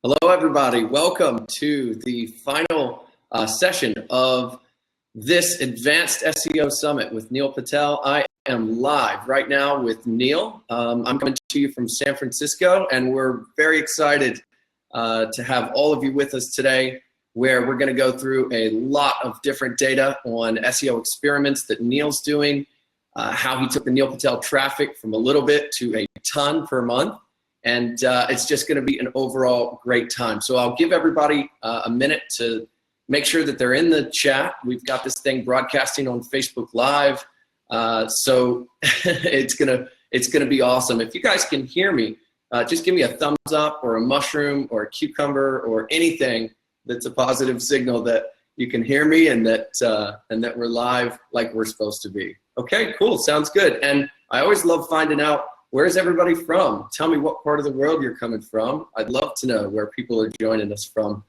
Hello, everybody. Welcome to the final session of this Advanced SEO Summit with Neil Patel. I am live right now with Neil. I'm coming to you from San Francisco, and we're very excited to have all of you with us today, where we're going to go through a lot of different data on SEO experiments that Neil's doing, how he took the Neil Patel traffic from a little bit to a ton per month. And it's just going to be an overall great time. So I'll give everybody a minute to make sure that they're in the chat. We've got this thing broadcasting on Facebook Live. So it's gonna be awesome. If you guys can hear me, just give me a thumbs up or a mushroom or a cucumber or anything that's a positive signal that you can hear me and that we're live like we're supposed to be. Okay, cool, sounds good. And I always love finding out, where's everybody from? Tell me what part of the world you're coming from. I'd love to know where people are joining us from.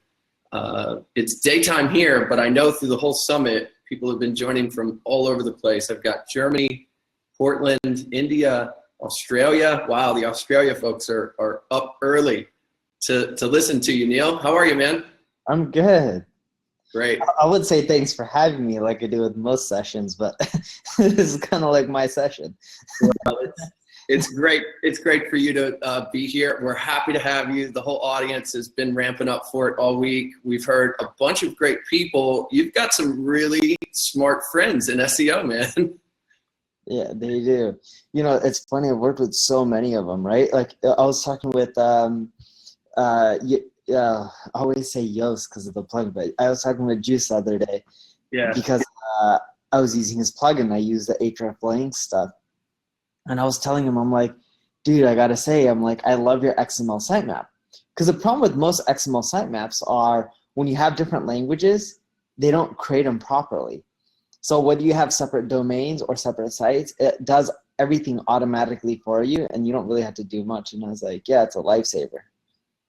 It's daytime here, but I know through the whole summit, people have been joining from all over the place. I've got Germany, Portland, India, Australia. Wow, the Australia folks are up early to listen to you, Neil. How are you, man? I'm good. Great. I would say thanks for having me like I do with most sessions, but this is kind of like my session. Well, it's great. It's great for you to be here. We're happy to have you. The whole audience has been ramping up for it all week. We've heard a bunch of great people. You've got some really smart friends in SEO, man. Yeah, they do. You know, it's funny. I've worked with so many of them, right? Like I was talking with, I always say Yoast because of the plugin, but I was talking with Juice the other day. Yeah. Because I was using his plugin. I use the hreflang stuff. And I was telling him, I'm like, dude, I gotta say, I'm like, I love your XML sitemap. Because the problem with most XML sitemaps are when you have different languages, they don't create them properly. So whether you have separate domains or separate sites, it does everything automatically for you, and you don't really have to do much. And I was like, yeah, it's a lifesaver.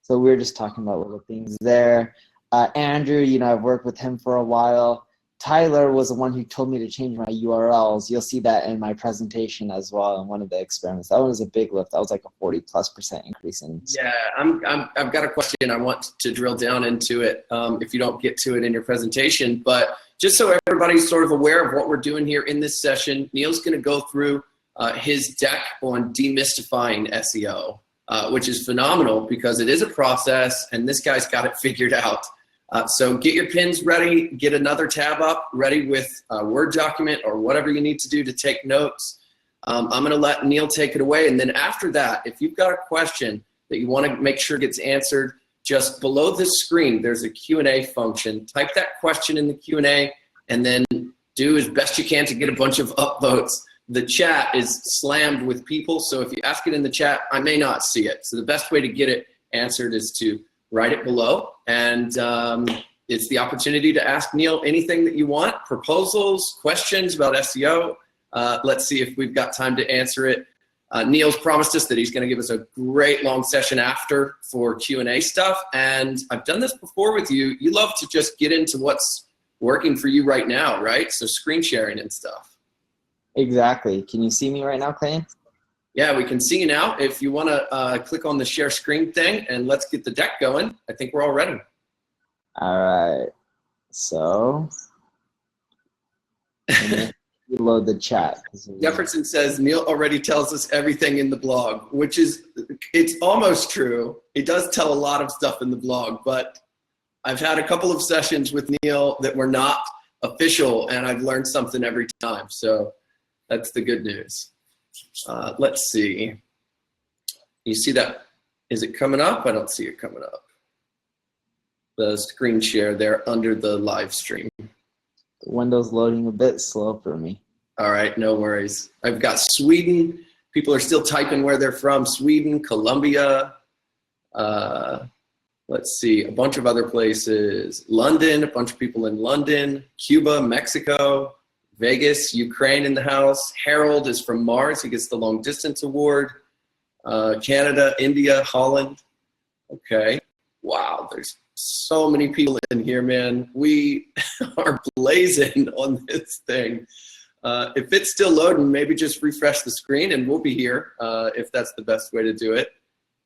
So we were just talking about little things there. Andrew, you know, I've worked with him for a while. Tyler was the one who told me to change my URLs. You'll see that in my presentation as well in one of the experiments. That one was a big lift. That was like a 40+% increase in. Yeah, I've got a question. I want to drill down into it if you don't get to it in your presentation. But just so everybody's sort of aware of what we're doing here in this session, Neil's going to go through his deck on demystifying SEO, which is phenomenal because it is a process, and this guy's got it figured out. So get your pins ready, get another tab up, ready with a Word document or whatever you need to do to take notes. I'm going to let Neil take it away. And then after that, if you've got a question that you want to make sure gets answered, just below this screen, there's a Q&A function. Type that question in the Q&A and then do as best you can to get a bunch of upvotes. The chat is slammed with people, so if you ask it in the chat, I may not see it. So the best way to get it answered is to write it below, and it's the opportunity to ask Neil anything that you want, proposals, questions about SEO. Let's see if we've got time to answer it. Neil's promised us that he's going to give us a great long session after for Q&A stuff, and I've done this before with you. You love to just get into what's working for you right now, right? So screen sharing and stuff. Exactly. Can you see me right now, Clayton? Yeah, we can see you now. If you want to click on the share screen thing and let's get the deck going, I think we're all ready. All right. So load the chat. Jefferson says Neil already tells us everything in the blog, which is, it's almost true. He does tell a lot of stuff in the blog, but I've had a couple of sessions with Neil that were not official, and I've learned something every time. So that's the good news. Let's see. You see that? Is it coming up? I don't see it coming up. The screen share there under the live stream. The window's loading a bit slow for me. All right, no worries. I've got Sweden. People are still typing where they're from. Sweden, Colombia. Let's see, a bunch of other places. London, a bunch of people in London. Cuba, Mexico. Vegas, Ukraine in the house. Harold is from Mars. He gets the long distance award. Canada, India, Holland. Okay. Wow, there's so many people in here, man. We are blazing on this thing. If it's still loading, maybe just refresh the screen and we'll be here if that's the best way to do it.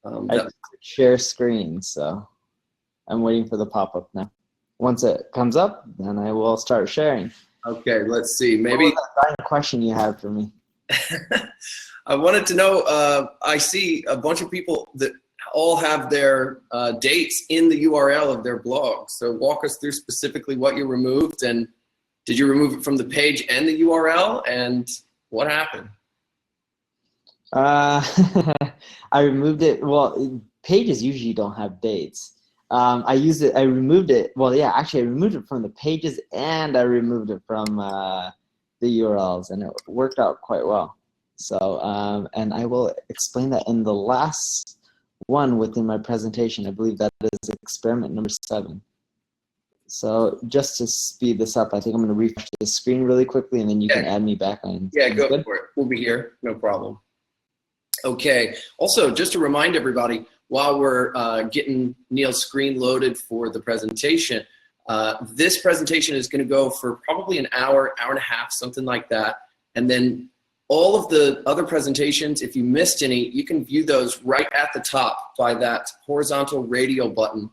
I share screen, so. I'm waiting for the pop-up now. Once it comes up, then I will start sharing. Okay, let's see. Maybe what was that final question you had for me? I wanted to know, I see a bunch of people that all have their dates in the URL of their blog. So walk us through specifically what you removed, and did you remove it from the page and the URL, and what happened? I removed it. Well, pages usually don't have dates. I removed it. Well, yeah, actually I removed it from the pages and I removed it from the URLs, and it worked out quite well. So, and I will explain that in the last one within my presentation. I believe that is experiment number 7. So just to speed this up, I think I'm going to refresh the screen really quickly, and then you can add me back on. Yeah, go for it. We'll be here, no problem. Okay, also just to remind everybody, while we're getting Neil's screen loaded for the presentation, this presentation is going to go for probably an hour, hour and a half, something like that. And then all of the other presentations, if you missed any, you can view those right at the top by that horizontal radio button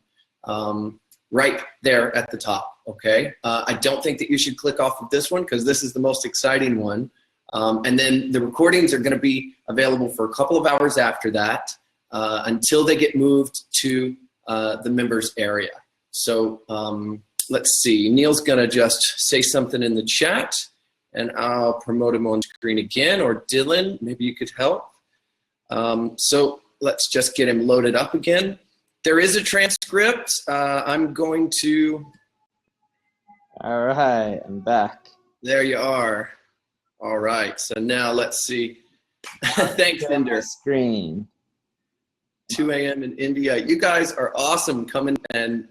right there at the top, okay? I don't think that you should click off of this one because this is the most exciting one. And then the recordings are going to be available for a couple of hours after that until they get moved to the members area. So let's see, Neil's going to just say something in the chat, and I'll promote him on screen again, or Dylan, maybe you could help. So let's just get him loaded up again. There is a transcript. I'm going to... All right, I'm back. There you are. All right, so now let's see. Thanks, Inder. Screen. 2 a.m. in India. You guys are awesome coming and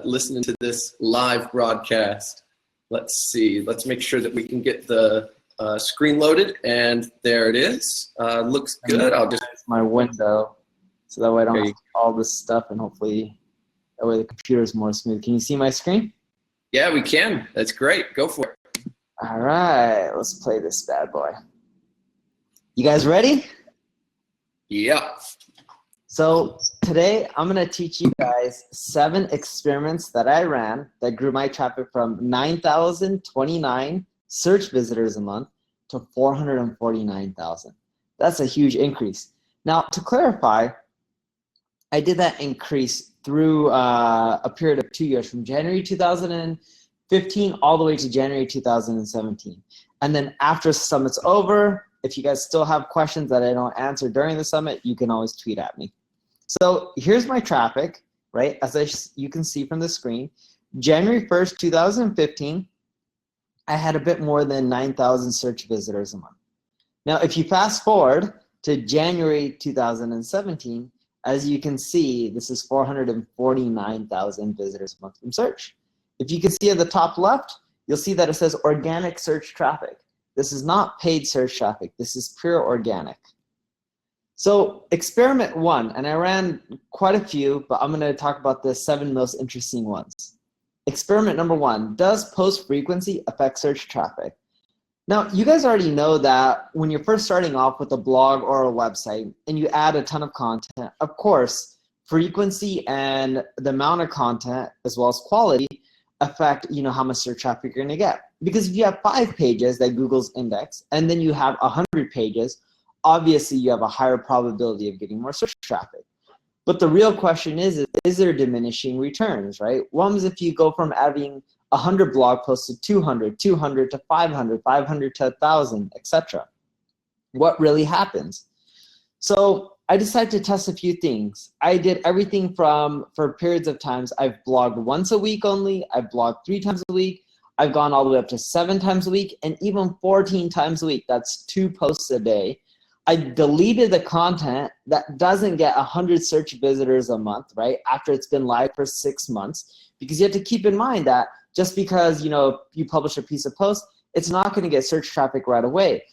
listening to this live broadcast. Let's see. Let's make sure that we can get the screen loaded, and there it is. Looks good. I'll just my window, so that way I don't have all this stuff, and hopefully that way the computer's more smooth. Can you see my screen? Yeah, we can. That's great. Go for it. All right, let's play this bad boy. You guys ready? Yeah. So today I'm going to teach you guys 7 experiments that I ran that grew my traffic from 9,029 search visitors a month to 449,000. That's a huge increase. Now, to clarify, I did that increase through a period of 2 years, from January 2015 all the way to January 2017. And then after summit's over, if you guys still have questions that I don't answer during the summit, you can always tweet at me. So here's my traffic, right? As you can see from the screen, January 1st, 2015, I had a bit more than 9,000 search visitors a month. Now, if you fast forward to January 2017, as you can see, this is 449,000 visitors a month from search. If you can see at the top left, you'll see that it says organic search traffic. This is not paid search traffic. This is pure organic. So experiment 1, and I ran quite a few, but I'm going to talk about the 7 most interesting ones. Experiment number 1, does post frequency affect search traffic? Now, you guys already know that when you're first starting off with a blog or a website and you add a ton of content, of course, frequency and the amount of content as well as quality affect, how much search traffic you're going to get. Because if you have 5 pages that Google's index and then you have 100 pages, obviously you have a higher probability of getting more search traffic. But the real question is there diminishing returns, right? One is if you go from having 100 blog posts to 200, 200 to 500, 500 to 1,000, etc. What really happens? So I decided to test a few things. I did everything from, for periods of times, I've blogged once a week only, I've blogged 3 times a week, I've gone all the way up to 7 times a week, and even 14 times a week. That's 2 posts a day. I deleted the content that doesn't get 100 search visitors a month, right, after it's been live for 6 months, because you have to keep in mind that just because, you publish a piece of post, it's not going to get search traffic right away.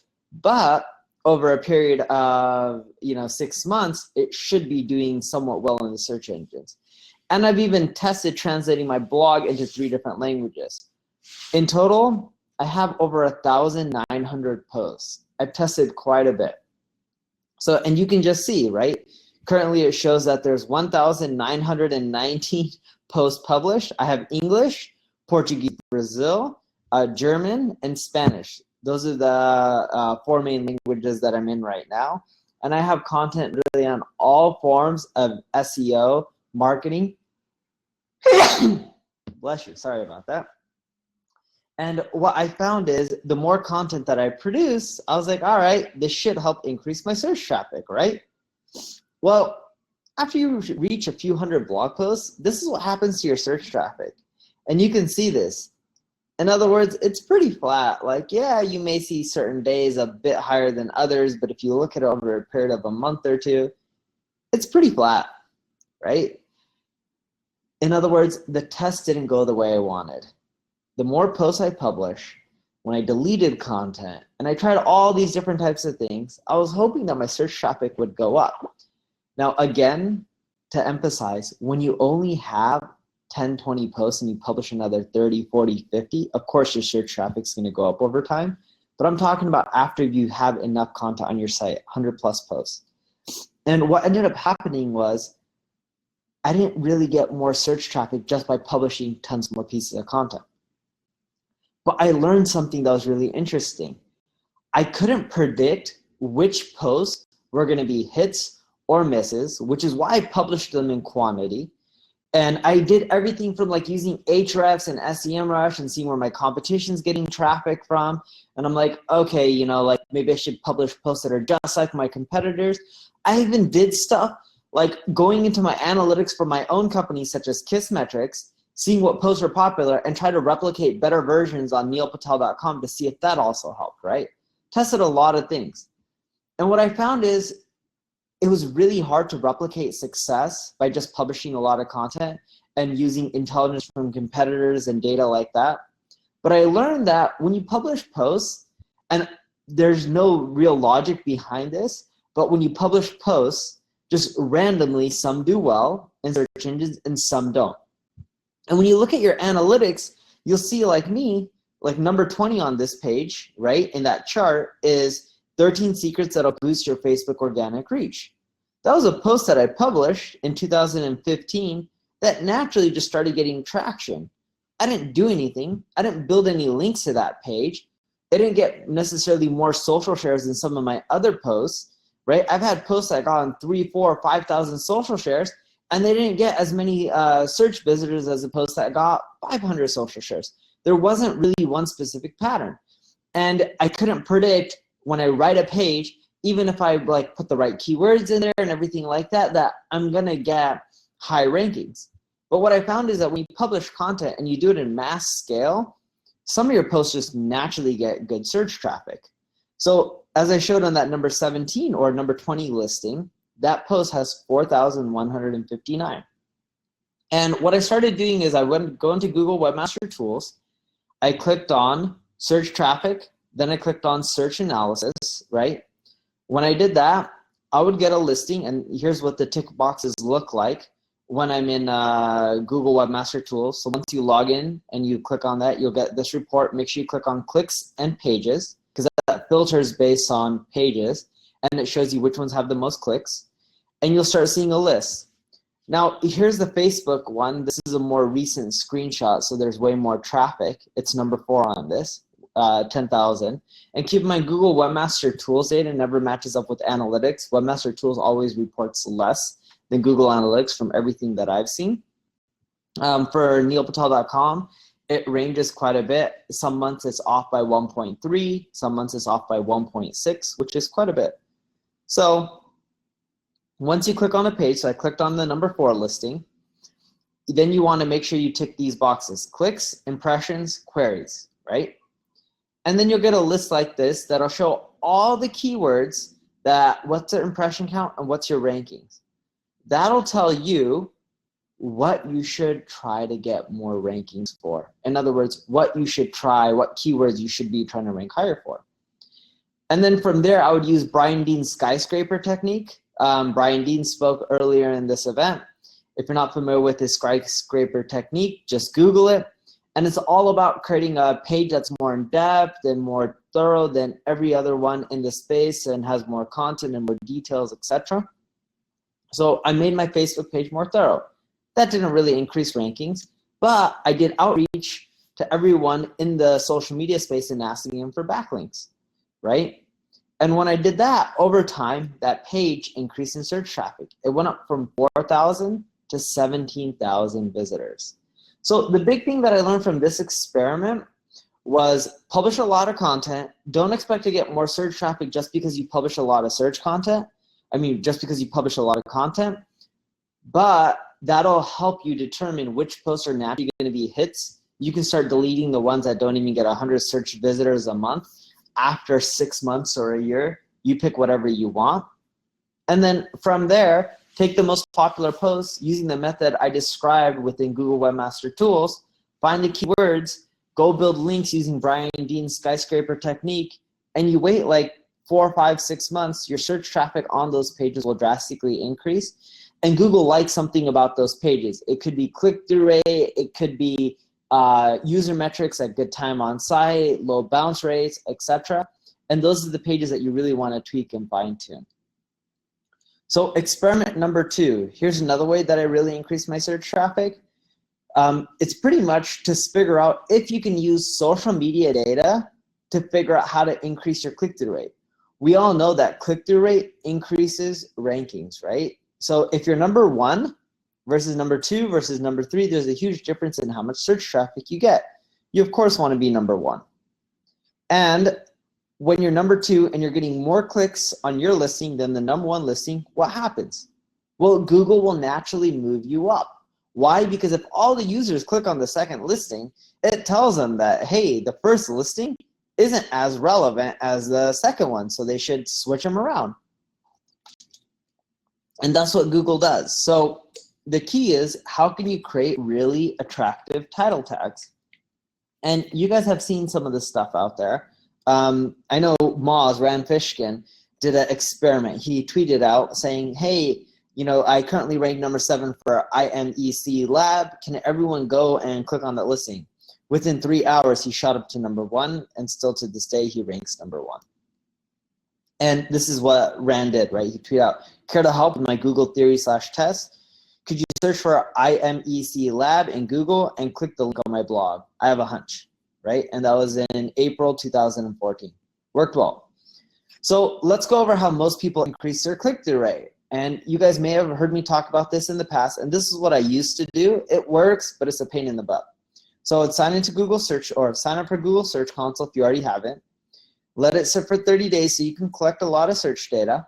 But over a period of, 6 months, it should be doing somewhat well in the search engines. And I've even tested translating my blog into 3 different languages. In total, I have over 1,900 posts. I've tested quite a bit. So, and you can just see, right? Currently, it shows that there's 1,919 posts published. I have English, Portuguese, Brazil, German, and Spanish. Those are the 4 main languages that I'm in right now. And I have content really on all forms of SEO, marketing. Bless you, sorry about that. And what I found is the more content that I produce, I was like, all right, this should help increase my search traffic, right? Well, after you reach a few hundred blog posts, this is what happens to your search traffic. And you can see this. In other words, it's pretty flat. Like, yeah, you may see certain days a bit higher than others, but if you look at it over a period of a month or two, it's pretty flat, right? In other words, the test didn't go the way I wanted. The more posts I publish, when I deleted content, and I tried all these different types of things, I was hoping that my search traffic would go up. Now, again, to emphasize, when you only have 10, 20 posts and you publish another 30, 40, 50, of course your search traffic is going to go up over time. But I'm talking about after you have enough content on your site, 100 plus posts. And what ended up happening was I didn't really get more search traffic just by publishing tons more pieces of content. But I learned something that was really interesting. I couldn't predict which posts were going to be hits or misses, which is why I published them in quantity. And I did everything from like using Ahrefs and SEMrush and seeing where my competition's getting traffic from. And I'm like, okay, you know, like maybe I should publish posts that are just like my competitors. I even did stuff like going into my analytics for my own company, such as Kissmetrics, seeing what posts are popular and try to replicate better versions on neilpatel.com to see if that also helped, right? Tested a lot of things. And what I found is it was really hard to replicate success by just publishing a lot of content and using intelligence from competitors and data like that. But I learned that when you publish posts, and there's no real logic behind this, but when you publish posts, just randomly, some do well in search engines and some don't. And when you look at your analytics, you'll see like me, like number 20 on this page, right, in that chart is 13 secrets that'll boost your Facebook organic reach. That was a post that I published in 2015 that naturally just started getting traction. I didn't do anything. I didn't build any links to that page. It didn't get necessarily more social shares than some of my other posts, right? I've had posts that got on 3, 4, 5,000 social shares, and they didn't get as many search visitors as a post that got 500 social shares. There wasn't really one specific pattern. And I couldn't predict when I write a page, even if I like put the right keywords in there and everything like that, that I'm gonna get high rankings. But what I found is that when you publish content and you do it in mass scale, some of your posts just naturally get good search traffic. So as I showed on that number 17 or number 20 listing, that post has 4,159. And what I started doing is I went go into Google Webmaster Tools. I clicked on search traffic, then I clicked on search analysis, right? When I did that, I would get a listing, and here's what the tick boxes look like when I'm in Google Webmaster Tools. So once you log in and you click on that, you'll get this report. Make sure you click on clicks and pages, because that filters based on pages, and it shows you which ones have the most clicks, and you'll start seeing a list. Now, here's the Facebook one. This is a more recent screenshot, so there's way more traffic. It's number 4 on this, 10,000. And keep in mind, Google Webmaster Tools data never matches up with analytics. Webmaster Tools always reports less than Google Analytics from everything that I've seen. For neilpatel.com, it ranges quite a bit. Some months it's off by 1.3, some months it's off by 1.6, which is quite a bit. So once you click on a page, so I clicked on the number 4 listing, then you want to make sure you tick these boxes: clicks, impressions, queries, right? And then you'll get a list like this that'll show all the keywords that what's their impression count and what's your rankings. That'll tell you what you should try to get more rankings for. In other words, what you should try, what keywords you should be trying to rank higher for. And then from there, I would use Brian Dean's skyscraper technique. Brian Dean spoke earlier in this event. If you're not familiar with his skyscraper technique, just Google it. And it's all about creating a page that's more in depth and more thorough than every other one in the space and has more content and more details, etc. So I made my Facebook page more thorough. That didn't really increase rankings, but I did outreach to everyone in the social media space and asking them for backlinks, right? And when I did that, over time, that page increased in search traffic. It went up from 4,000 to 17,000 visitors. So the big thing that I learned from this experiment was publish a lot of content. Don't expect to get more search traffic just because you publish a lot of search content. Just because you publish a lot of content, but that'll help you determine which posts are naturally going to be hits. You can start deleting the ones that don't even get 100 search visitors a month. After 6 months or a year, you pick whatever you want. And then from there, take the most popular posts using the method I described within Google Webmaster Tools, find the keywords, go build links using Brian Dean's skyscraper technique, and you wait like 4, 5, 6 months, your search traffic on those pages will drastically increase. And Google likes something about those pages. It could be click-through rate, it could be user metrics like good time on site, low bounce rates, etc. And those are the pages that you really want to tweak and fine-tune. So experiment number 2. Here's another way that I really increased my search traffic. It's pretty much to figure out if you can use social media data to figure out how to increase your click-through rate. We all know that click-through rate increases rankings, right? So if you're number 1 versus number 2 versus number 3, there's a huge difference in how much search traffic you get. You of course want to be number 1. And when you're number 2 and you're getting more clicks on your listing than the number 1 listing, what happens? Well, Google will naturally move you up. Why? Because if all the users click on the second listing, it tells them that, hey, the first listing isn't as relevant as the second one, so they should switch them around. And that's what Google does. So the key is, how can you create really attractive title tags? And you guys have seen some of this stuff out there. I know Moz, Rand Fishkin, did an experiment. He tweeted out saying, hey, I currently rank number 7 for IMEC Lab. Can everyone go and click on that listing? Within 3 hours, he shot up to number 1, and still to this day, he ranks number 1. And this is what Rand did, right? He tweeted out, care to help with my Google theory/test? Could you search for IMEC Lab in Google and click the link on my blog? I have a hunch, right? And that was in April 2014. Worked well. So let's go over how most people increase their click-through rate. And you guys may have heard me talk about this in the past, and this is what I used to do. It works, but it's a pain in the butt. So I'd sign into Google Search, or sign up for Google Search Console if you already haven't. Let it sit for 30 days so you can collect a lot of search data.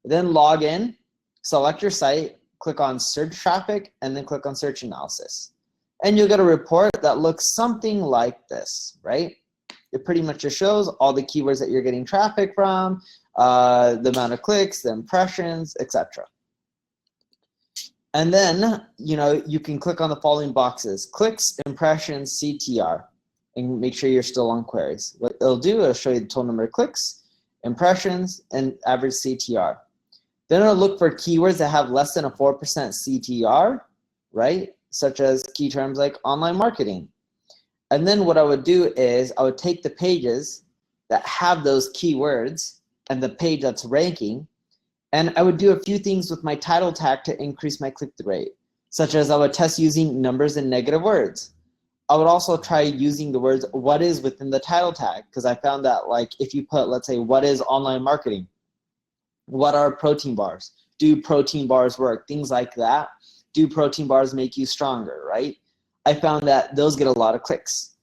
Then log in, select your site, click on search traffic, and then click on search analysis. And you'll get a report that looks something like this, right? It pretty much just shows all the keywords that you're getting traffic from, the amount of clicks, the impressions, etc. And then, you can click on the following boxes: clicks, impressions, CTR, and make sure you're still on queries. What it'll do, it'll show you the total number of clicks, impressions, and average CTR. Then it'll look for keywords that have less than a 4% CTR, right? Such as key terms like online marketing. And then what I would do is I would take the pages that have those keywords and the page that's ranking, and I would do a few things with my title tag to increase my click-through rate, such as I would test using numbers and negative words. I would also try using the words "what is" within the title tag, because I found that, like, if you put, let's say, "what is online marketing?" "What are protein bars?" "Do protein bars work?" Things like that. "Do protein bars make you stronger?" Right? I found that those get a lot of clicks.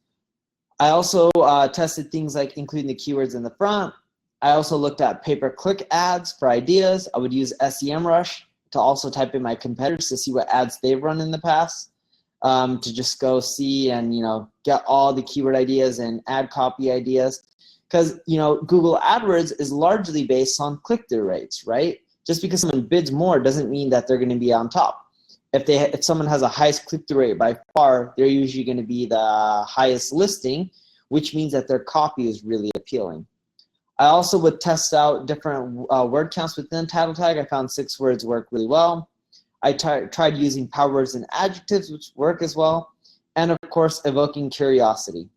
I also tested things like including the keywords in the front. I also looked at pay-per-click ads for ideas. I would use SEMrush to also type in my competitors to see what ads they've run in the past, to just go see and get all the keyword ideas and ad copy ideas. Because Google AdWords is largely based on click-through rates, right? Just because someone bids more doesn't mean that they're going to be on top. If someone has a highest click-through rate by far, they're usually going to be the highest listing, which means that their copy is really appealing. I also would test out different word counts within the title tag. I found 6 words work really well. I tried using power words and adjectives, which work as well. And of course, evoking curiosity.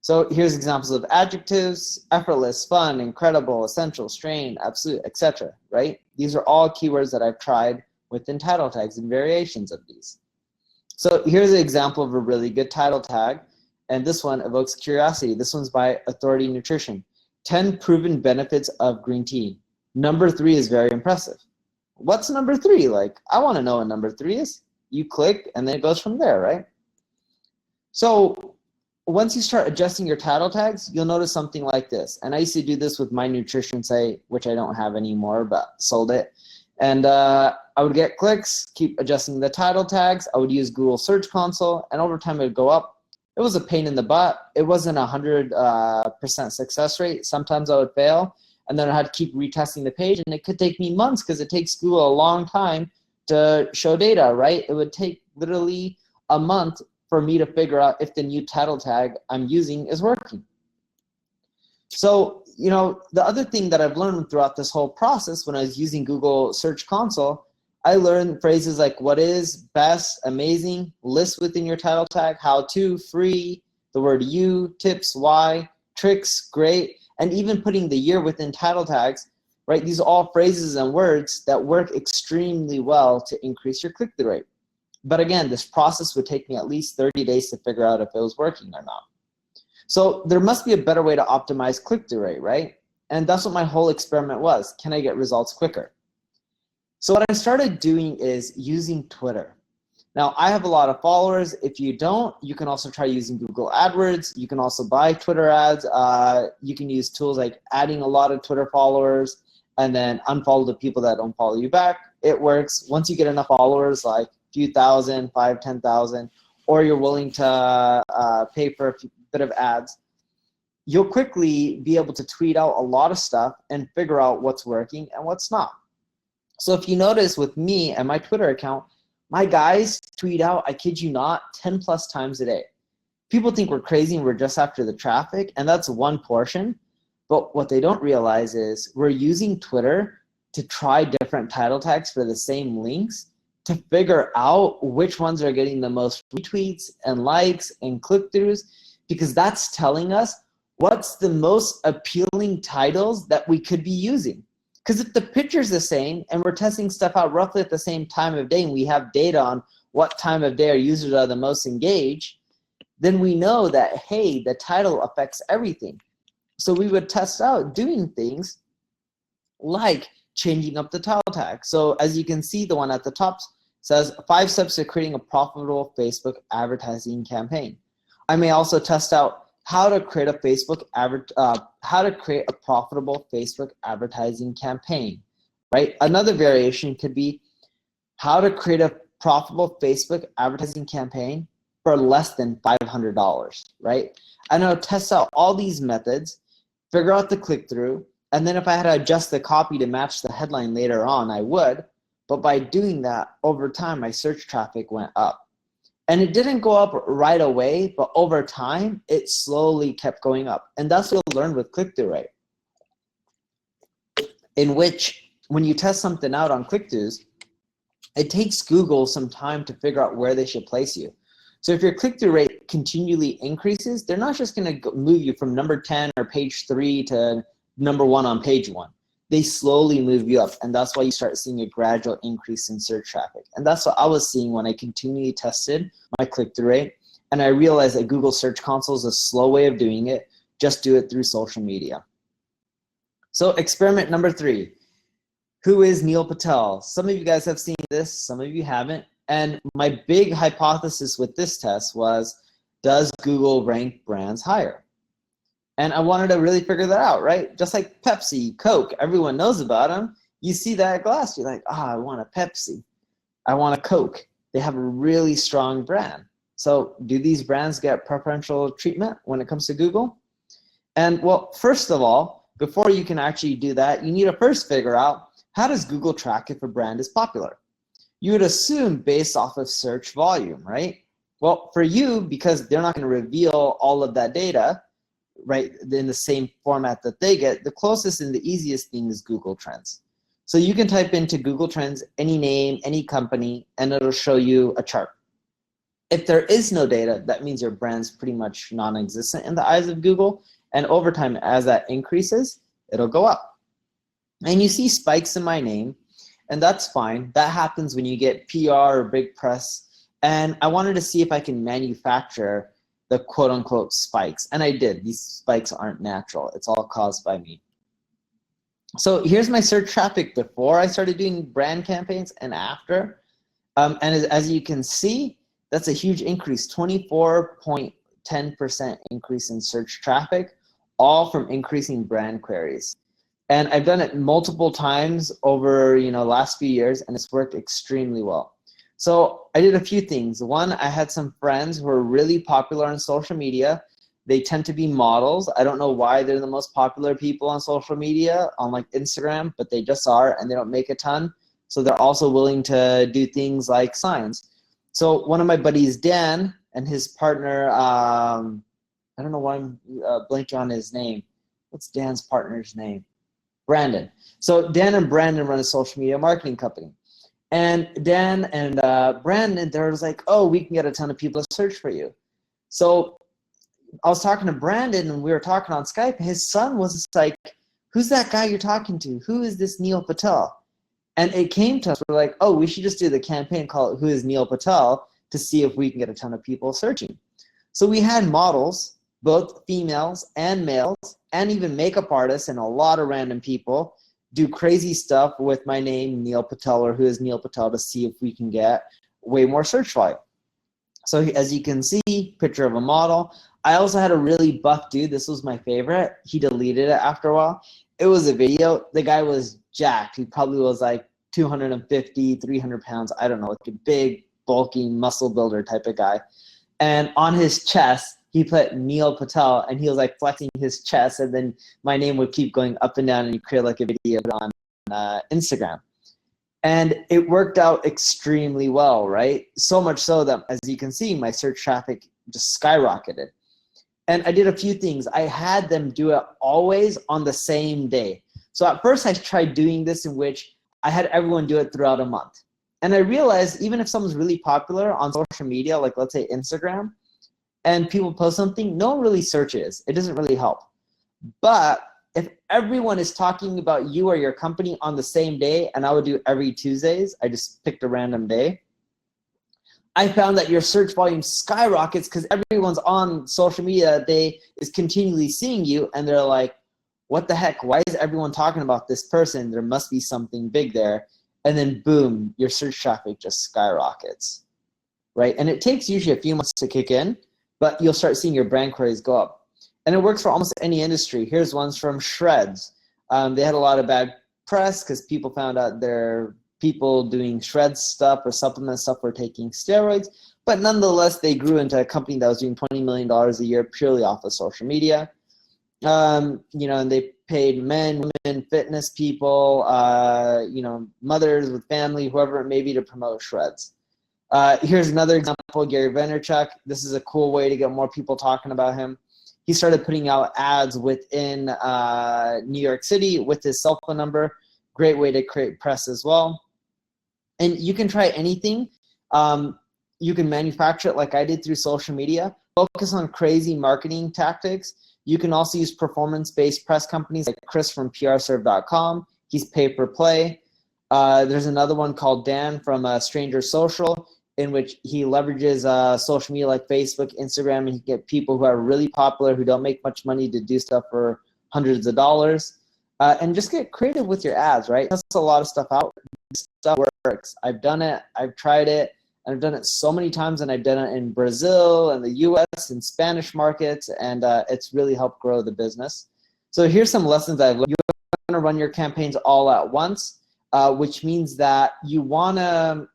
So here's examples of adjectives: effortless, fun, incredible, essential, strange, absolute, etc. Right? These are all keywords that I've tried within title tags and variations of these. So here's an example of a really good title tag, and this one evokes curiosity. This one's by Authority Nutrition. 10 proven benefits of green tea. Number 3 is very impressive. What's number 3? Like, I want to know what number 3 is. You click, and then it goes from there, right? So once you start adjusting your title tags, you'll notice something like this. And I used to do this with my nutrition site, which I don't have anymore, but sold it. And I would get clicks, keep adjusting the title tags. I would use Google Search Console, and over time it would go up. It was a pain in the butt. It wasn't 100% success rate. Sometimes I would fail, and then I had to keep retesting the page, and it could take me months because it takes Google a long time to show data, right? It would take literally a month for me to figure out if the new title tag I'm using is working. So, you know, the other thing that I've learned throughout this whole process when I was using Google Search Console, I learned phrases like what is, best, amazing, list within your title tag, how to, free, the word you, tips, why, tricks, great, and even putting the year within title tags, right? These are all phrases and words that work extremely well to increase your click-through rate. But again, this process would take me at least 30 days to figure out if it was working or not. So there must be a better way to optimize click-through rate, right? And that's what my whole experiment was. Can I get results quicker? So what I started doing is using Twitter. Now, I have a lot of followers. If you don't, you can also try using Google AdWords. You can also buy Twitter ads. You can use tools like adding a lot of Twitter followers and then unfollow the people that don't follow you back. It works. Once you get enough followers, like a few thousand, 5,000, 10,000, or you're willing to pay for a bit of ads, you'll quickly be able to tweet out a lot of stuff and figure out what's working and what's not. So if you notice with me and my Twitter account, my guys tweet out, I kid you not, 10 plus times a day. People think we're crazy and we're just after the traffic, and that's one portion. But what they don't realize is we're using Twitter to try different title tags for the same links to figure out which ones are getting the most retweets and likes and click-throughs, because that's telling us what's the most appealing titles that we could be using. Because if the picture's the same and we're testing stuff out roughly at the same time of day and we have data on what time of day our users are the most engaged, then we know that, hey, the title affects everything. So we would test out doing things like changing up the title tag. So as you can see, the one at the top says 5 steps to creating a profitable Facebook advertising campaign. I may also test out how to create a profitable Facebook advertising campaign, right? Another variation could be how to create a profitable Facebook advertising campaign for less than $500, right? And I'll test out all these methods, figure out the click-through, and then if I had to adjust the copy to match the headline later on, I would. But by doing that, over time, my search traffic went up. And it didn't go up right away, but over time, it slowly kept going up. And that's what we'll learn with click-through rate, in which when you test something out on click-throughs, it takes Google some time to figure out where they should place you. So if your click-through rate continually increases, they're not just going to move you from number 10 or page 3 to number 1 on page 1. They slowly move you up, and that's why you start seeing a gradual increase in search traffic. And that's what I was seeing when I continually tested my click-through rate, and I realized that Google Search Console is a slow way of doing it. Just do it through social media. So experiment number 3. Who is Neil Patel? Some of you guys have seen this, some of you haven't. And my big hypothesis with this test was, does Google rank brands higher? And I wanted to really figure that out, right? Just like Pepsi, Coke, everyone knows about them. You see that glass, you're like, I want a Pepsi. I want a Coke. They have a really strong brand. So do these brands get preferential treatment when it comes to Google? And well, first of all, before you can actually do that, you need to first figure out, how does Google track if a brand is popular? You would assume based off of search volume, right? Well, for you, because they're not going to reveal all of that data, right, in the same format that they get, the closest and the easiest thing is Google Trends. So you can type into Google Trends any name, any company, and it'll show you a chart. If there is no data, that means your brand's pretty much non-existent in the eyes of Google. And over time, as that increases, it'll go up. And you see spikes in my name, and that's fine. That happens when you get PR or big press. And I wanted to see if I can manufacture the quote unquote spikes. And I did. These spikes aren't natural. It's all caused by me. So here's my search traffic before I started doing brand campaigns and after. And as you can see, that's a huge increase, 24.10% increase in search traffic, all from increasing brand queries. And I've done it multiple times over last few years, and it's worked extremely well. So I did a few things. One, I had some friends who are really popular on social media. They tend to be models. I don't know why they're the most popular people on social media, on like Instagram, but they just are, and they don't make a ton. So they're also willing to do things like signs. So one of my buddies, Dan, and his partner, I don't know why I'm blanking on his name. What's Dan's partner's name? Brandon. So Dan and Brandon run a social media marketing company. And Dan and Brandon, they was like, oh, we can get a ton of people to search for you. So I was talking to Brandon, and we were talking on Skype. His son was like, who's that guy you're talking to? Who is this Neil Patel? And it came to us, we're like, oh, we should just do the campaign, call it Who is Neil Patel, to see if we can get a ton of people searching. So we had models, both females and males, and even makeup artists and a lot of random people do crazy stuff with my name, Neil Patel, or Who is Neil Patel, to see if we can get way more search volume. So as you can see, picture of a model. I also had a really buff dude. This was my favorite. He deleted it after a while. It was a video. The guy was jacked. He probably was like 250, 300 pounds. I don't know, like a big, bulky muscle builder type of guy. And on his chest, he put Neil Patel, and he was like flexing his chest, and then my name would keep going up and down, and you create like a video on Instagram. And it worked out extremely well, right? So much so that, as you can see, my search traffic just skyrocketed. And I did a few things. I had them do it always on the same day. So at first I tried doing this in which I had everyone do it throughout a month. And I realized even if someone's really popular on social media, like let's say Instagram, and people post something, no one really searches. It doesn't really help. But if everyone is talking about you or your company on the same day, and I would do every Tuesdays, I just picked a random day, I found that your search volume skyrockets because everyone's on social media. They is continually seeing you, and they're like, what the heck? Why is everyone talking about this person? There must be something big there. And then boom, your search traffic just skyrockets, right? And it takes usually a few months to kick in, but you'll start seeing your brand queries go up. And it works for almost any industry. Here's ones from Shreds. They had a lot of bad press because people found out their people doing Shreds stuff or supplement stuff were taking steroids. But nonetheless, they grew into a company that was doing $20 million a year purely off of social media. And they paid men, women, fitness people, mothers with family, whoever it may be, to promote Shreds. Here's another example, Gary Vaynerchuk. This is a cool way to get more people talking about him. He started putting out ads within New York City with his cell phone number. Great way to create press as well. And you can try anything. You can manufacture it like I did through social media. Focus on crazy marketing tactics. You can also use performance-based press companies like Chris from prserve.com. He's pay-per-play. There's another one called Dan from Stranger Social, in which he leverages social media like Facebook, Instagram, and he can get people who are really popular, who don't make much money, to do stuff for hundreds of dollars. And just get creative with your ads, right? Test a lot of stuff out. This stuff works. I've done it. I've tried it. And I've done it so many times, and I've done it in Brazil and the US and Spanish markets, and it's really helped grow the business. So here's some lessons I've learned. You want to run your campaigns all at once, which means that you want to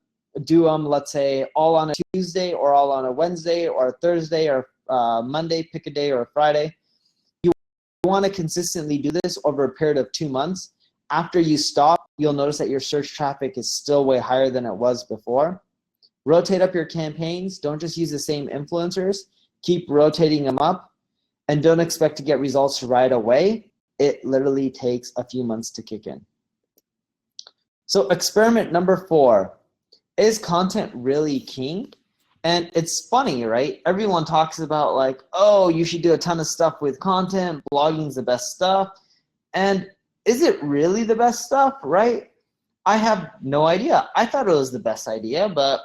do them, let's say, all on a Tuesday or all on a Wednesday or a Thursday or Monday, pick a day, or a Friday. You want to consistently do this over a period of 2 months. After you stop, you'll notice that your search traffic is still way higher than it was before. Rotate up your campaigns. Don't just use the same influencers. Keep rotating them up, and don't expect to get results right away. It literally takes a few months to kick in. So experiment number 4. Is content really king? And it's funny, right? Everyone talks about like, oh, you should do a ton of stuff with content. Blogging's the best stuff. And is it really the best stuff, right? I have no idea. I thought it was the best idea, but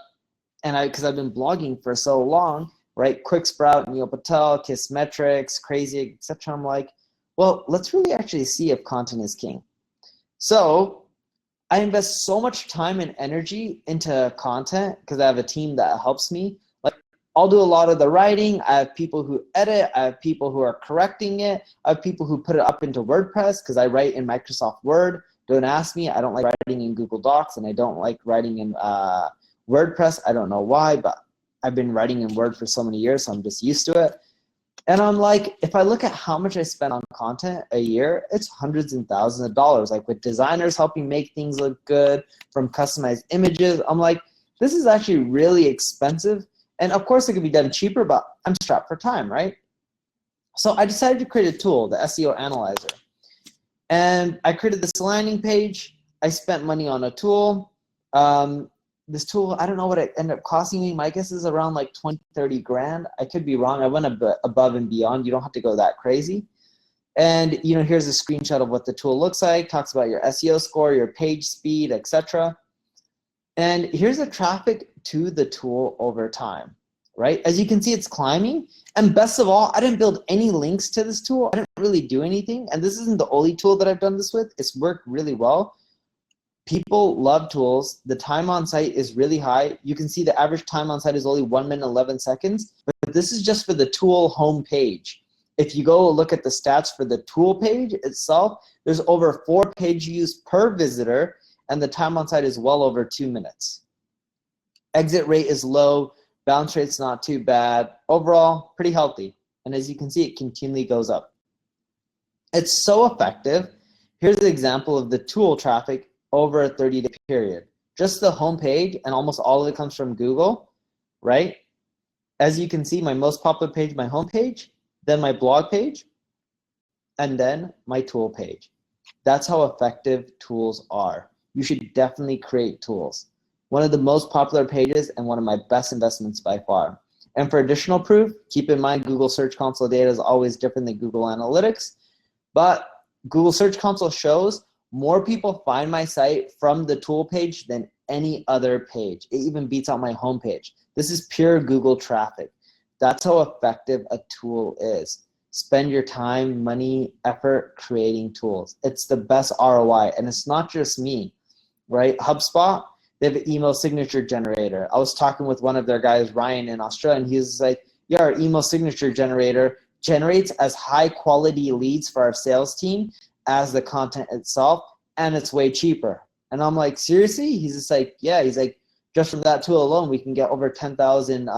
because I've been blogging for so long, right? Quick Sprout, Neil Patel, Kissmetrics, Crazy, etc. I'm like, well, let's really actually see if content is king. So I invest so much time and energy into content because I have a team that helps me. Like, I'll do a lot of the writing. I have people who edit. I have people who are correcting it. I have people who put it up into WordPress because I write in Microsoft Word. Don't ask me. I don't like writing in Google Docs, and I don't like writing in WordPress. I don't know why, but I've been writing in Word for so many years, so I'm just used to it. And I'm like, if I look at how much I spend on content a year, it's hundreds and thousands of dollars. Like with designers helping make things look good, from customized images. I'm like, this is actually really expensive. And of course it could be done cheaper, but I'm strapped for time, right? So I decided to create a tool, the SEO Analyzer. And I created this landing page. I spent money on a tool. This tool, I don't know what it ended up costing me. My guess is around like 20, 30 grand. I could be wrong. I went above and beyond. You don't have to go that crazy. And here's a screenshot of what the tool looks like. Talks about your SEO score, your page speed, etc. And here's the traffic to the tool over time, right? As you can see, it's climbing. And best of all, I didn't build any links to this tool. I didn't really do anything. And this isn't the only tool that I've done this with. It's worked really well. People love tools. The time on site is really high. You can see the average time on site is only 1 minute, 11 seconds, but this is just for the tool home page. If you go look at the stats for the tool page itself, there's over 4 page views per visitor, and the time on site is well over 2 minutes. Exit rate is low. Bounce rate's not too bad. Overall, pretty healthy. And as you can see, it continually goes up. It's so effective. Here's an example of the tool traffic over a 30-day period. Just the home page, and almost all of it comes from Google, right? As you can see, my most popular page, my home page, then my blog page, and then my tool page. That's how effective tools are. You should definitely create tools. One of the most popular pages and one of my best investments by far. And for additional proof, keep in mind Google Search Console data is always different than Google Analytics, but Google Search Console shows more people find my site from the tool page than any other page. It even beats out my home page. This is pure Google traffic. That's how effective a tool is. Spend your time, money, effort creating tools. It's the best ROI, and it's not just me, right? HubSpot, they have an email signature generator. I was talking with one of their guys, Ryan, in Australia, and he was like, yeah, our email signature generator generates as high quality leads for our sales team as the content itself, and it's way cheaper. And I'm like, seriously? He's just like, yeah. He's like, just from that tool alone, we can get over 10,000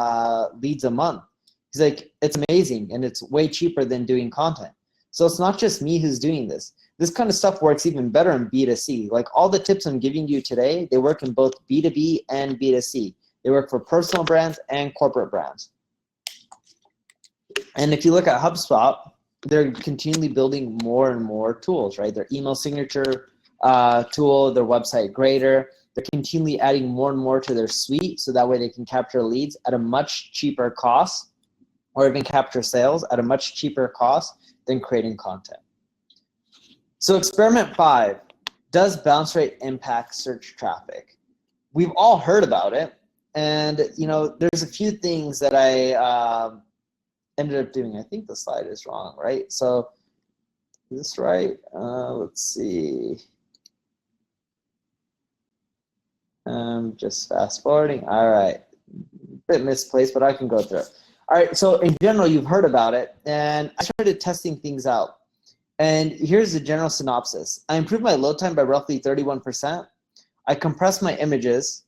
leads a month. He's like, it's amazing, and it's way cheaper than doing content. So it's not just me who's doing this. This kind of stuff works even better in B2C. Like all the tips I'm giving you today, they work in both B2B and B2C. They work for personal brands and corporate brands. And if you look at HubSpot, they're continually building more and more tools, right? Their email signature tool, their website grader, they're continually adding more and more to their suite so that way they can capture leads at a much cheaper cost, or even capture sales at a much cheaper cost than creating content. So experiment 5, does bounce rate impact search traffic? We've all heard about it, and there's a few things that I ended up doing. I think the slide is wrong, right? So is this right? Let's see. Just fast forwarding. All right, bit misplaced, but I can go through it. All right, so in general, you've heard about it, and I started testing things out. And here's the general synopsis. I improved my load time by roughly 31%. I compressed my images.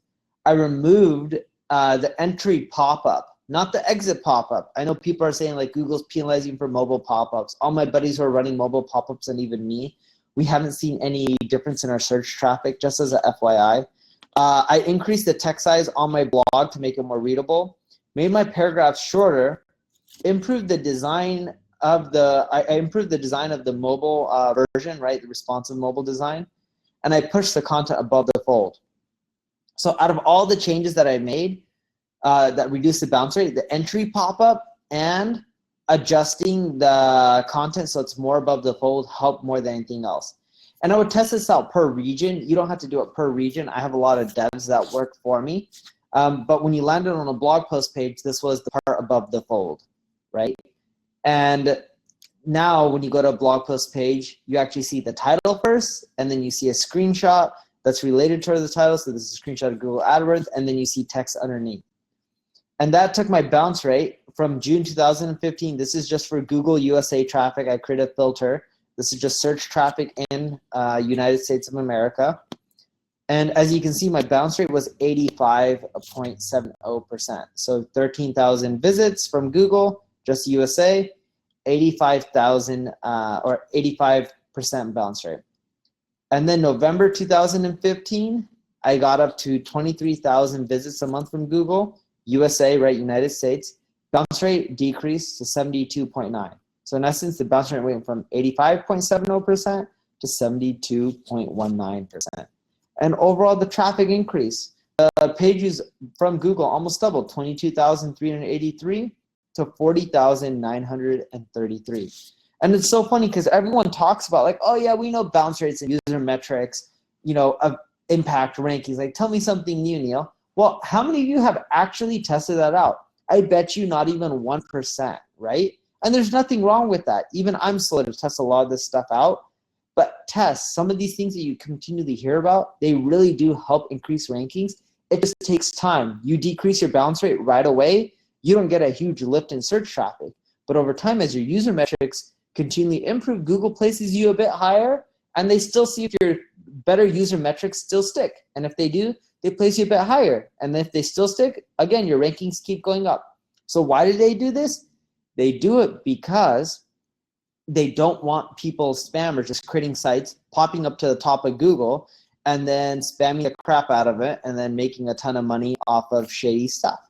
I removed the entry pop-up, not the exit pop-up. I know people are saying like Google's penalizing for mobile pop-ups. All my buddies who are running mobile pop-ups, and even me, we haven't seen any difference in our search traffic, just as a FYI. I increased the text size on my blog to make it more readable, made my paragraphs shorter, improved the design of I improved the design of the mobile version, right, the responsive mobile design, and I pushed the content above the fold. So out of all the changes that I made, that reduce the bounce rate, the entry pop-up, and adjusting the content so it's more above the fold help more than anything else. And I would test this out per region. You don't have to do it per region. I have a lot of devs that work for me. But when you landed on a blog post page, this was the part above the fold, right? And now when you go to a blog post page, you actually see the title first, and then you see a screenshot that's related to the title. So this is a screenshot of Google AdWords, and then you see text underneath. And that took my bounce rate from June 2015. This is just for Google USA traffic. I created a filter. This is just search traffic in United States of America. And as you can see, my bounce rate was 85.70%. So 13,000 visits from Google, just USA, 85,000 or 85% bounce rate. And then November 2015, I got up to 23,000 visits a month from Google, USA, right, United States. Bounce rate decreased to 72.9. So in essence, the bounce rate went from 85.70% to 72.19%. And overall, the traffic increased. Pages from Google almost doubled, 22,383 to 40,933. And it's so funny because everyone talks about like, oh yeah, we know bounce rates and user metrics, you know, of impact rankings. Like, tell me something new, Neil. Well, how many of you have actually tested that out? I bet you not even 1%, right? And there's nothing wrong with that. Even I'm slow to test a lot of this stuff out. But test some of these things that you continually hear about. They really do help increase rankings. It just takes time. You decrease your bounce rate right away, you don't get a huge lift in search traffic. But over time, as your user metrics continually improve, Google places you a bit higher, and they still see if your better user metrics still stick. And if they do, they place you a bit higher. And if they still stick, again, your rankings keep going up. So why do they do this? They do it because they don't want people, spammers, just creating sites, popping up to the top of Google, and then spamming the crap out of it, and then making a ton of money off of shady stuff.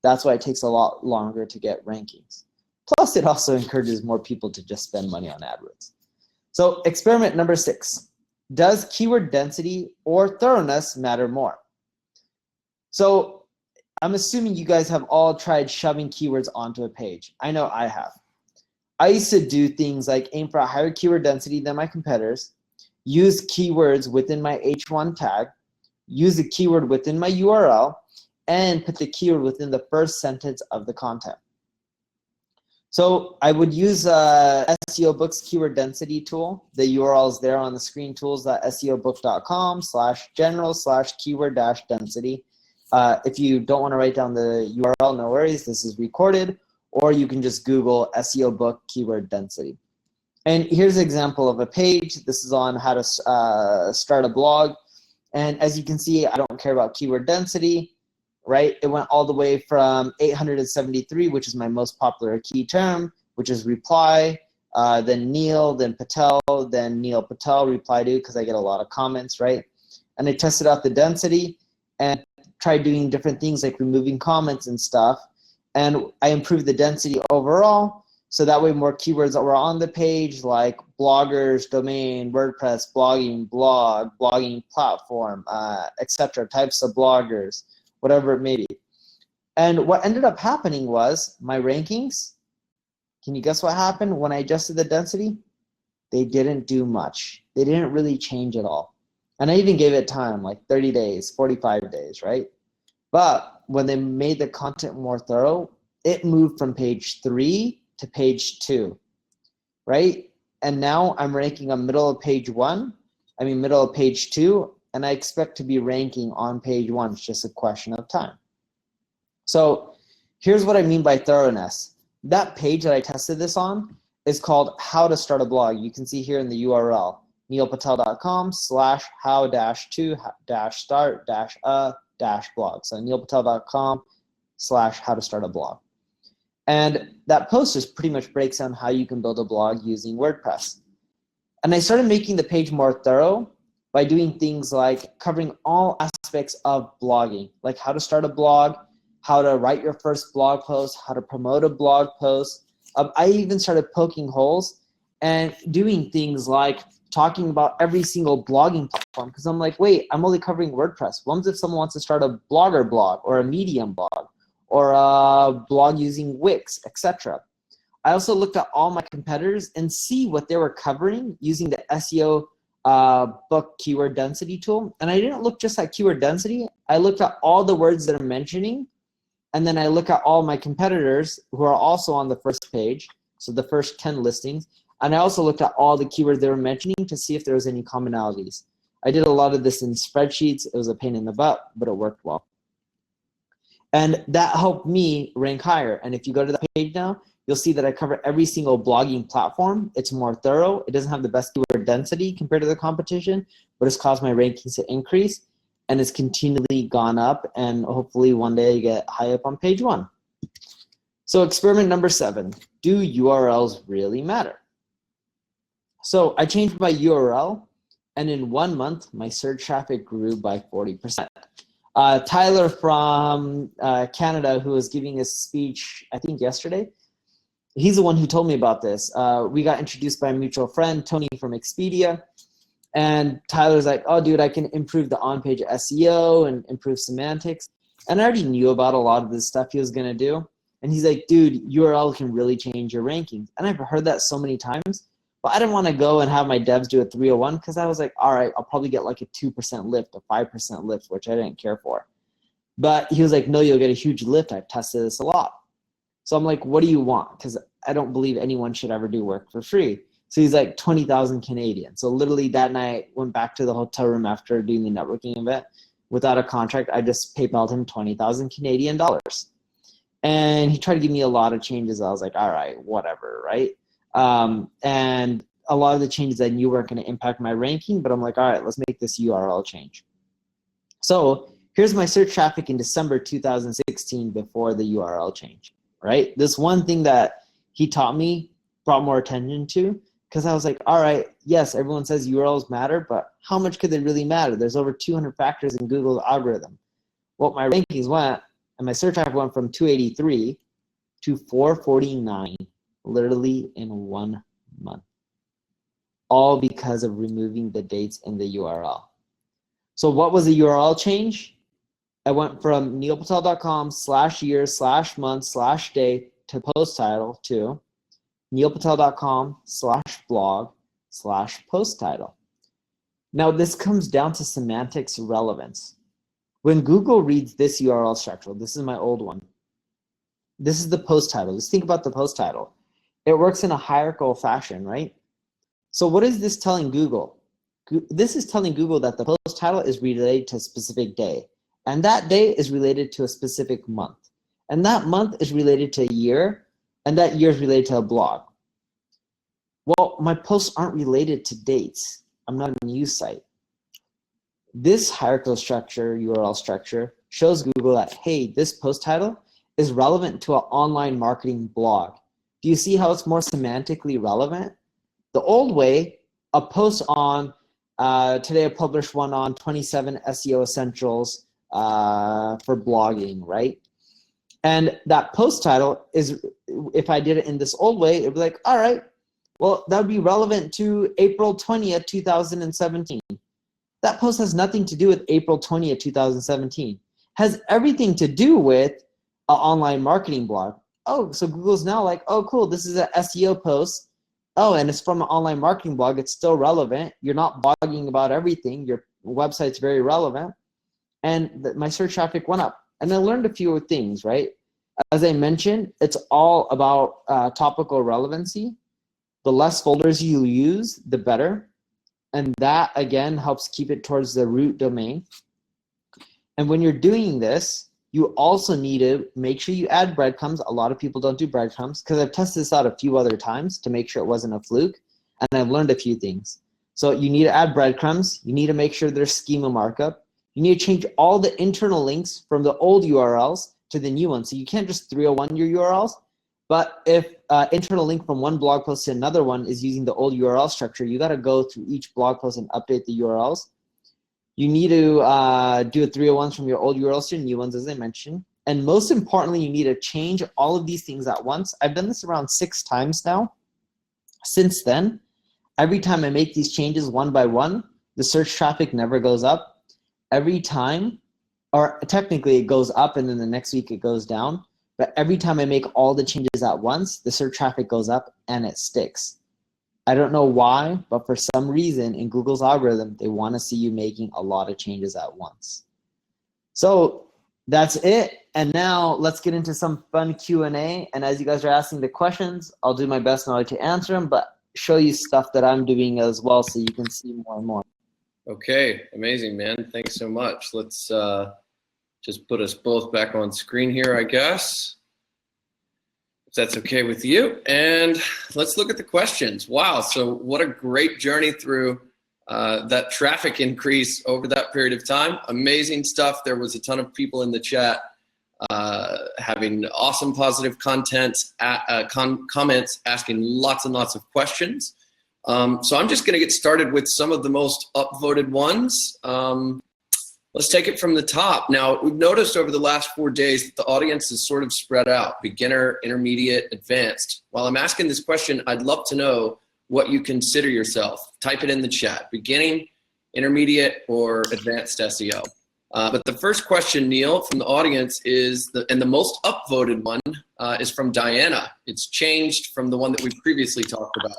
That's why it takes a lot longer to get rankings. Plus, it also encourages more people to just spend money on AdWords. So experiment number 6. Does keyword density or thoroughness matter more? So I'm assuming you guys have all tried shoving keywords onto a page. I know I have. I used to do things like aim for a higher keyword density than my competitors, use keywords within my H1 tag, use a keyword within my URL, and put the keyword within the first sentence of the content. So I would use SEO Book's keyword density tool. The URL is there on the screen, tools.seobook.com/general/keyword-density. If you don't want to write down the URL, no worries, this is recorded. Or you can just Google SEO book keyword density. And here's an example of a page. This is on how to start a blog. And as you can see, I don't care about keyword density, right? It went all the way from 873, which is my most popular key term, which is reply, then Neil, then Patel, then Neil Patel, reply to, because I get a lot of comments, right? And I tested out the density and tried doing different things like removing comments and stuff. And I improved the density overall, so that way more keywords that were on the page, like bloggers, domain, WordPress, blogging, blog, blogging platform, etc., types of bloggers, whatever it may be. And what ended up happening was my rankings, can you guess what happened when I adjusted the density? They didn't do much. They didn't really change at all. And I even gave it time, like 30 days, 45 days, right? But when they made the content more thorough, it moved from page 3 to page 2, right? And now I'm ranking on middle of page 2, and I expect to be ranking on page 1. It's just a question of time. So here's what I mean by thoroughness. That page that I tested this on is called How to Start a Blog. You can see here in the URL, neilpatel.com/how-to-start-blog. So neilpatel.com/how-to-start-a-blog. And that post just pretty much breaks down how you can build a blog using WordPress. And I started making the page more thorough by doing things like covering all aspects of blogging, like how to start a blog, how to write your first blog post, how to promote a blog post. I even started poking holes and doing things like talking about every single blogging platform, because I'm like, wait, I'm only covering WordPress. What if someone wants to start a Blogger blog or a Medium blog or a blog using Wix, etc. I also looked at all my competitors and see what they were covering using the SEO book keyword density tool. And I didn't look just at keyword density. I looked at all the words that I'm mentioning, and then I look at all my competitors who are also on the first page, so the first 10 listings. And I also looked at all the keywords they were mentioning to see if there was any commonalities. I did a lot of this in spreadsheets. It was a pain in the butt, but it worked well. And that helped me rank higher. And if you go to the page now, you'll see that I cover every single blogging platform. It's more thorough. It doesn't have the best keyword density compared to the competition, but it's caused my rankings to increase, and it's continually gone up, and hopefully one day I get high up on page 1. So experiment number 7, do URLs really matter? So I changed my URL, and in 1 month, my search traffic grew by 40%. Tyler from Canada, who was giving a speech, I think yesterday, he's the one who told me about this. We got introduced by a mutual friend, Tony from Expedia. And Tyler's like, oh, dude, I can improve the on-page SEO and improve semantics. And I already knew about a lot of the stuff he was going to do. And he's like, dude, URL can really change your rankings. And I've heard that so many times. But I didn't want to go and have my devs do a 301 because I was like, all right, I'll probably get like a 2% lift, a 5% lift, which I didn't care for. But he was like, no, you'll get a huge lift. I've tested this a lot. So I'm like, what do you want? Because I don't believe anyone should ever do work for free. So he's like 20,000 Canadian. So literally that night, went back to the hotel room after doing the networking event. Without a contract, I just PayPal'd him 20,000 Canadian dollars. And he tried to give me a lot of changes. I was like, all right, whatever, right? And a lot of the changes I knew weren't going to impact my ranking, but I'm like, all right, let's make this URL change. So here's my search traffic in December 2016 before the URL change, right? This one thing that he taught me brought more attention to, because I was like, all right, yes, everyone says URLs matter, but how much could they really matter? There's over 200 factors in Google's algorithm. Well, my rankings went, and my search traffic went from 283 to 449, literally in 1 month, all because of removing the dates in the URL. So what was the URL change? I went from neilpatel.com/year/month/day to post title to neilpatel.com/blog/post title. Now this comes down to semantics relevance. When Google reads this URL structure, this is my old one. This is the post title. Just think about the post title. It works in a hierarchical fashion, right? So what is this telling Google? This is telling Google that the post title is related to a specific day, and that day is related to a specific month, and that month is related to a year, and that year is related to a blog. Well, my posts aren't related to dates. I'm not a news site. This hierarchical structure, URL structure, shows Google that, hey, this post title is relevant to an online marketing blog. Do you see how it's more semantically relevant? The old way, a post on, today I published one on 27 SEO essentials for blogging, right? And that post title is, if I did it in this old way, it would be like, all right, well, that would be relevant to April 20th, 2017. That post has nothing to do with April 20th, 2017. Has everything to do with an online marketing blog. Oh, so Google's now like, oh, cool, this is an SEO post. Oh, and it's from an online marketing blog. It's still relevant. You're not blogging about everything. Your website's very relevant. And my search traffic went up. And I learned a few things, right? As I mentioned, it's all about topical relevancy. The less folders you use, the better. And that, again, helps keep it towards the root domain. And when you're doing this, you also need to make sure you add breadcrumbs. A lot of people don't do breadcrumbs because I've tested this out a few other times to make sure it wasn't a fluke. And I've learned a few things. So you need to add breadcrumbs. You need to make sure there's schema markup. You need to change all the internal links from the old URLs to the new ones. So you can't just 301 your URLs. But if internal link from one blog post to another one is using the old URL structure, you got to go through each blog post and update the URLs. You need to do a 301s from your old URLs to new ones, as I mentioned. And most importantly, you need to change all of these things at once. I've done this around 6 times now. Since then, every time I make these changes one by one, the search traffic never goes up. Every time or technically it goes up and then the next week it goes down. But every time I make all the changes at once, the search traffic goes up and it sticks. I don't know why, but for some reason in Google's algorithm, they want to see you making a lot of changes at once. So that's it. And now let's get into some fun Q&A. And as you guys are asking the questions, I'll do my best now to answer them, but show you stuff that I'm doing as well so you can see more and more. Okay, amazing, man. Thanks so much. Let's just put us both back on screen here, I guess, if that's okay with you. And let's look at the questions. Wow, so what a great journey through that traffic increase over that period of time. Amazing stuff. There was a ton of people in the chat having awesome positive content, comments, asking lots and lots of questions. So I'm just going to get started with some of the most upvoted ones. Let's take it from the top. Now, we've noticed over the last 4 days that the audience is sort of spread out, beginner, intermediate, advanced. While I'm asking this question, I'd love to know what you consider yourself. Type it in the chat, beginning, intermediate, or advanced SEO. But the first question, Neil, from the audience is, and the most upvoted one is from Diana. It's changed from the one that we previously talked about.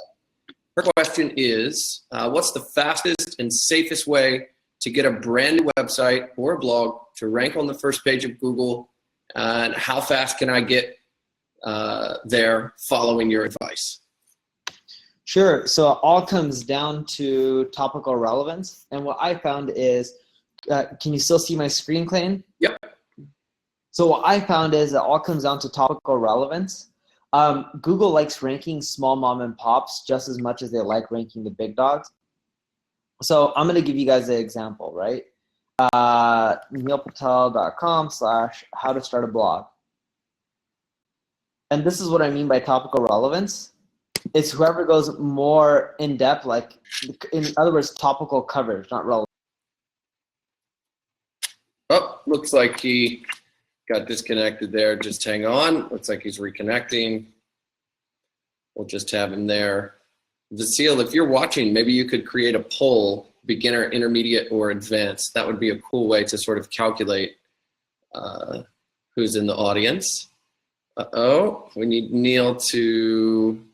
Her question is, what's the fastest and safest way to get a brand new website or a blog to rank on the first page of Google? And how fast can I get there following your advice? Sure. So it all comes down to topical relevance. And what I found is, can you still see my screen, Clayton? Yep. So what I found is it all comes down to topical relevance. Google likes ranking small mom and pops just as much as they like ranking the big dogs. So I'm going to give you guys an example, right? neilpatel.com/how to start a blog. And this is what I mean by topical relevance. It's whoever goes more in depth, like in other words, topical coverage, not relevant. Oh, looks like he got disconnected there. Just hang on. Looks like he's reconnecting. We'll just have him there. Vasile, if you're watching, maybe you could create a poll, beginner, intermediate, or advanced. That would be a cool way to sort of calculate who's in the audience. Uh-oh, we need Neil to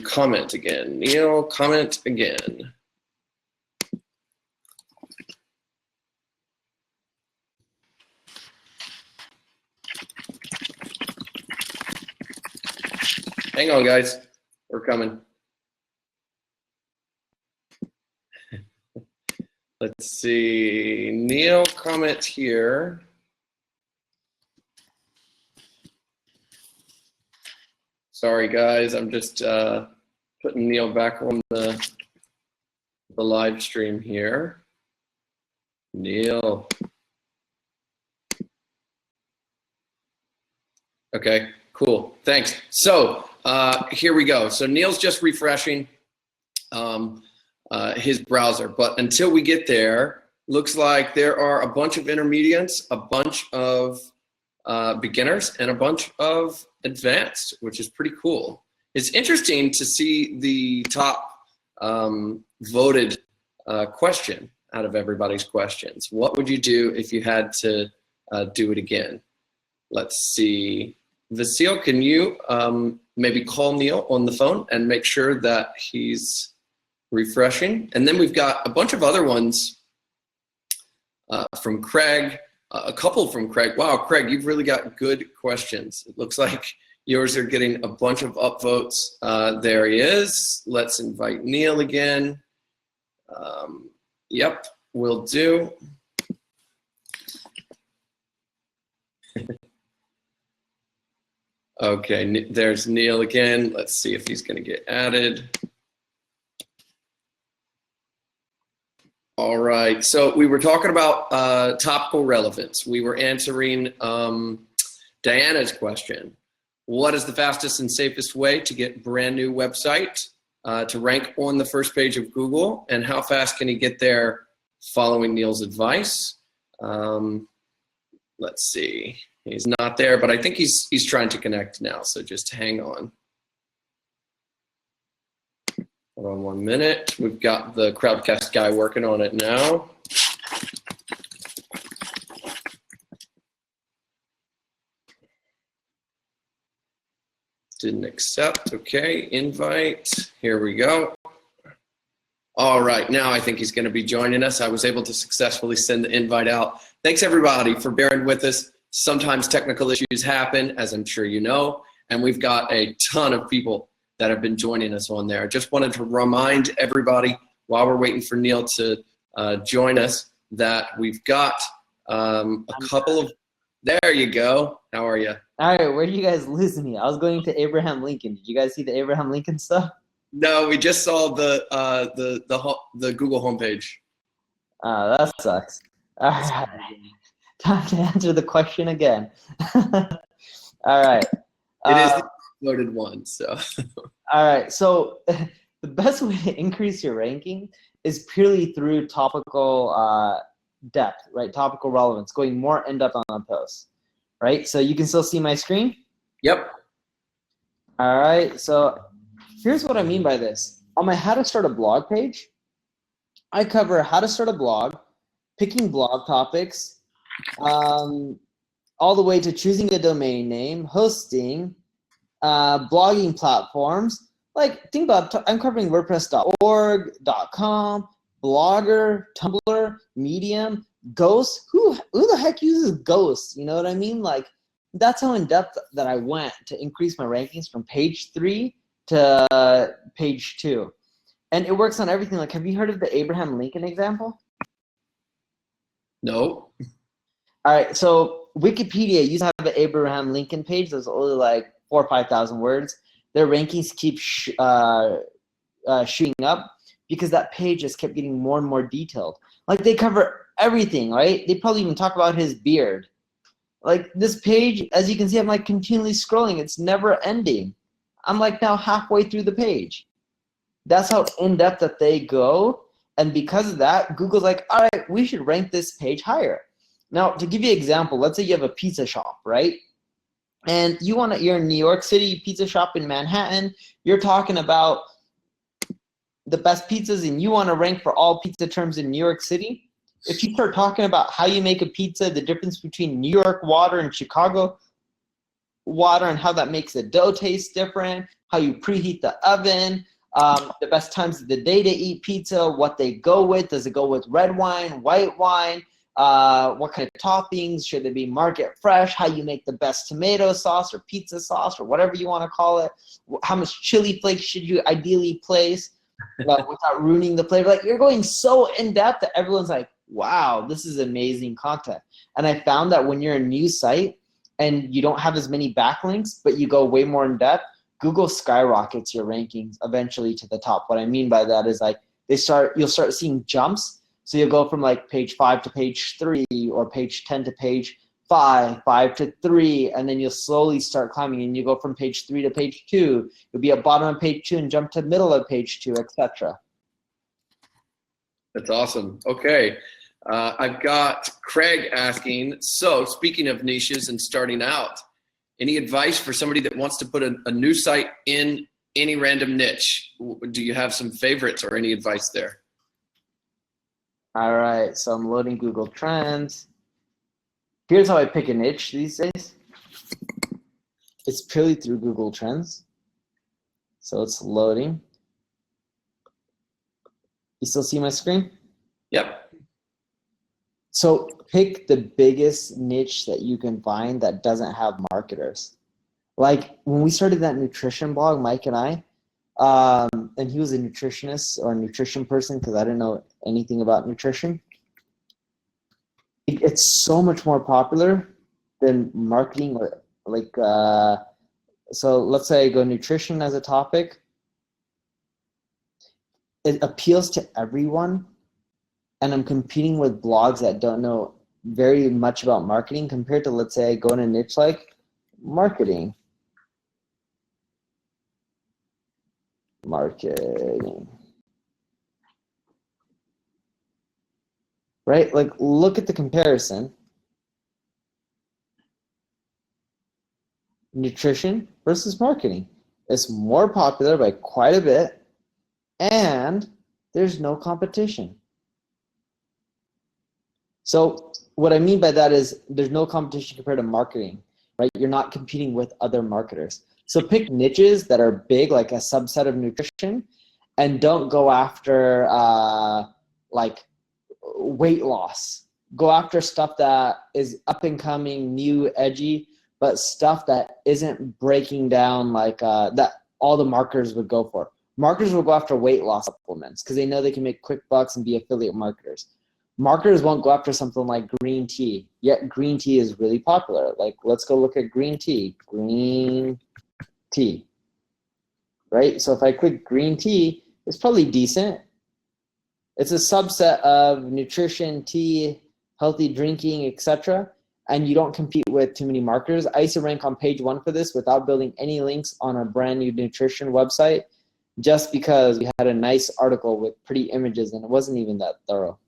comment again. Neil, comment again. Hang on, guys. We're coming. Let's see. Neil, comment here. Sorry, guys. I'm just putting Neil back on the live stream here. Neil. Okay, cool. Thanks. So here we go. So Neil's just refreshing his browser, but until we get there, looks like there are a bunch of intermediates, a bunch of beginners, and a bunch of advanced, which is pretty cool. It's interesting to see the top voted question out of everybody's questions. What would you do if you had to do it again? Let's see. Vasile, can you maybe call Neil on the phone and make sure that he's refreshing? And then we've got a bunch of other ones from Craig, a couple from Craig. Wow, Craig, you've really got good questions. It looks like yours are getting a bunch of upvotes. There he is. Let's invite Neil again. Yep, will do. Okay, there's Neil again. Let's see if he's going to get added. All right, so we were talking about topical relevance. We were answering Diana's question. What is the fastest and safest way to get brand new website to rank on the first page of Google? And how fast can he get there following Neil's advice? Let's see. He's not there, but I think he's trying to connect now, so just hang on. Hold on 1 minute. We've got the Crowdcast guy working on it now. Didn't accept. Okay, invite. Here we go. All right, now I think he's going to be joining us. I was able to successfully send the invite out. Thanks everybody for bearing with us. Sometimes technical issues happen, as I'm sure you know, and we've got a ton of people that have been joining us on there. I just wanted to remind everybody while we're waiting for Neil to join us that we've got a couple of, there you go. How are you? All right, where do you guys lose me? I was going to Abraham Lincoln. Did you guys see the Abraham Lincoln stuff? No, we just saw the Google homepage. That sucks. All right, time to answer the question again. All right. It is the loaded one, so. All right, so the best way to increase your ranking is purely through topical depth, right? Topical relevance, going more in depth on a post, right? So you can still see my screen? Yep. All right, so here's what I mean by this. On my how to start a blog page, I cover how to start a blog, picking blog topics, all the way to choosing a domain name, hosting, blogging platforms. Like, think about, I'm covering WordPress.org, .com, Blogger, Tumblr, Medium, Ghost. Who the heck uses Ghost? You know what I mean? Like, that's how in depth that I went to increase my rankings from page 3 to page 2. And it works on everything. Like, have you heard of the Abraham Lincoln example? No. All right, so Wikipedia used to have an Abraham Lincoln page that's only like 4,000 or 5,000 words. Their rankings keep shooting up because that page just kept getting more and more detailed. Like, they cover everything, right? They probably even talk about his beard. Like, this page, as you can see, I'm like continually scrolling. It's never ending. I'm like now halfway through the page. That's how in-depth that they go. And because of that, Google's like, all right, we should rank this page higher. Now, to give you an example, let's say you have a pizza shop, right? And you're in New York City, pizza shop in Manhattan. You're talking about the best pizzas and you want to rank for all pizza terms in New York City. If you start talking about how you make a pizza, the difference between New York water and Chicago water and how that makes the dough taste different, how you preheat the oven, the best times of the day to eat pizza, what they go with, does it go with red wine, white wine, what kind of toppings, should it be market fresh, how you make the best tomato sauce or pizza sauce or whatever you want to call it, how much chili flakes should you ideally place without ruining the flavor. Like, you're going so in depth that everyone's like, wow, this is amazing content. And I found that when you're a new site and you don't have as many backlinks, but you go way more in depth, Google skyrockets your rankings eventually to the top. What I mean by that is, like, you'll start seeing jumps. So you'll go from like page 5 to page 3 or page 10 to page 5, 5 to 3, and then you'll slowly start climbing and you go from page 3 to page 2. You'll be at bottom of page 2 and jump to middle of page 2, etc. That's awesome. Okay. I've got Craig asking, so speaking of niches and starting out, any advice for somebody that wants to put a new site in any random niche? Do you have some favorites or any advice there? All right, so I'm loading Google Trends. Here's how I pick a niche these days. It's purely through Google Trends. So it's loading. You still see my screen? Yep. So pick the biggest niche that you can find that doesn't have marketers. Like, when we started that nutrition blog, Mike and I, and he was a nutritionist or a nutrition person because I didn't know anything about nutrition. It's so much more popular than marketing, or like, so let's say I go nutrition as a topic. It appeals to everyone, and I'm competing with blogs that don't know very much about marketing compared to, let's say, I go in a niche like marketing. Right? Like, look at the comparison. Nutrition versus marketing. It's more popular by quite a bit, and there's no competition. So what I mean by that is there's no competition compared to marketing, right? You're not competing with other marketers. So pick niches that are big, like a subset of nutrition, and don't go after like weight loss. Go after stuff that is up and coming, new, edgy, but stuff that isn't breaking down like that all the marketers would go for. Marketers will go after weight loss supplements because they know they can make quick bucks and be affiliate marketers. Marketers won't go after something like green tea, yet green tea is really popular. Like, let's go look at green tea. Green tea, right? So if I click green tea, it's probably decent. It's a subset of nutrition, tea, healthy drinking, etc. And you don't compete with too many marketers. I used to rank on page 1 for this without building any links on a brand new nutrition website, just because we had a nice article with pretty images and it wasn't even that thorough.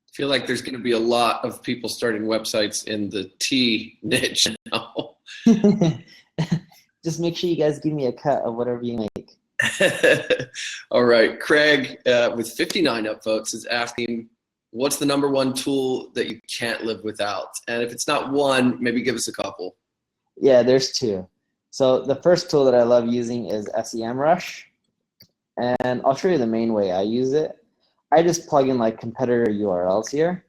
I feel like there's going to be a lot of people starting websites in the tea niche now. Just make sure you guys give me a cut of whatever you make. All right. Craig, with 59 upvotes, is asking, what's the #1 tool that you can't live without? And if it's not one, maybe give us a couple. Yeah, there's 2. So the first tool that I love using is SEMrush. And I'll show you the main way I use it. I just plug in like competitor URLs here.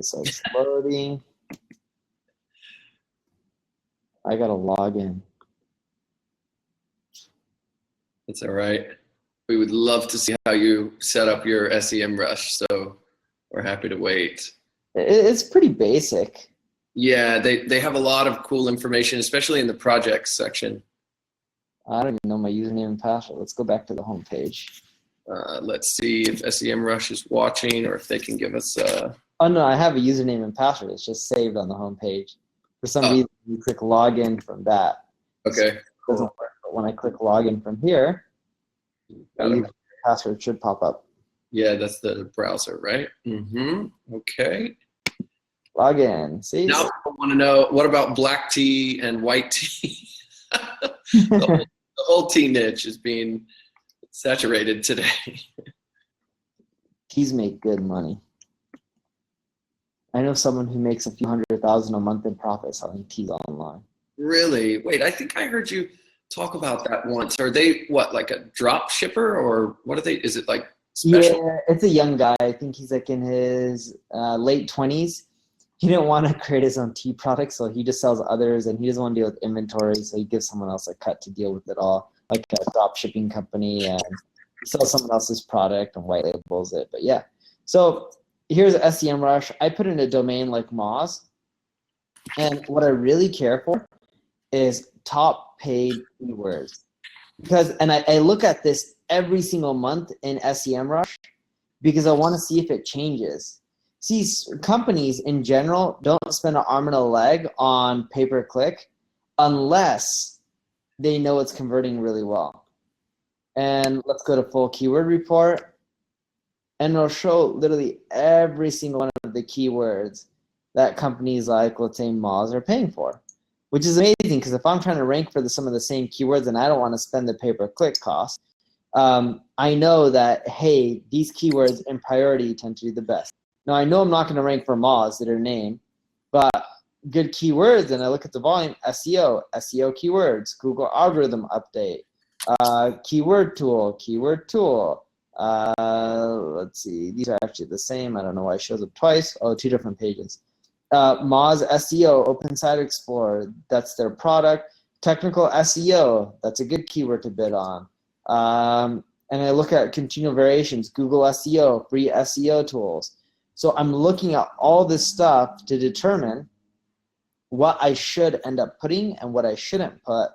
So it's loading. I gotta log in. It's all right. We would love to see how you set up your SEMrush, so we're happy to wait. It's pretty basic. Yeah, they have a lot of cool information, especially in the projects section. I don't even know my username and password. Let's go back to the home page. Let's see if SEMrush is watching or if they can give us Oh no, I have a username and password. It's just saved on the home page. For some reason, you click login from that. Okay. So it doesn't work. But when I click login from here, the password should pop up. Yeah, that's the browser, right? Mm-hmm. Okay. Login. See? Now I want to know, what about black tea and white tea? The whole tea niche is being saturated today. Teas make good money. I know someone who makes a few $100,000 a month in profit selling teas online. Really? Wait, I think I heard you talk about that once. Are they what, like a drop shipper, or what are they? Is it like special? Yeah, it's a young guy. I think he's like in his late 20s. He didn't want to create his own tea product, so he just sells others, and he doesn't want to deal with inventory, so he gives someone else a cut to deal with it all, like a drop shipping company, and sells someone else's product and white labels it. But yeah, so here's SEMrush. I put in a domain like Moz, and what I really care for is top paid keywords. Because, and I look at this every single month in SEMrush because I want to see if it changes. See, companies in general don't spend an arm and a leg on pay-per-click unless they know it's converting really well. And let's go to full keyword report. And it'll show literally every single one of the keywords that companies like, let's say, Moz are paying for, which is amazing because if I'm trying to rank for some of the same keywords and I don't want to spend the pay-per-click cost, I know that, hey, these keywords in priority tend to do the best. Now, I know I'm not going to rank for Moz, their name, but good keywords, and I look at the volume, SEO keywords, Google algorithm update, keyword tool, let's see, these are actually the same. I don't know why it shows up twice. Oh, 2 different pages. Moz SEO, Open Site Explorer, that's their product. Technical SEO, that's a good keyword to bid on. And I look at continual variations, Google SEO, free SEO tools. So I'm looking at all this stuff to determine what I should end up putting and what I shouldn't put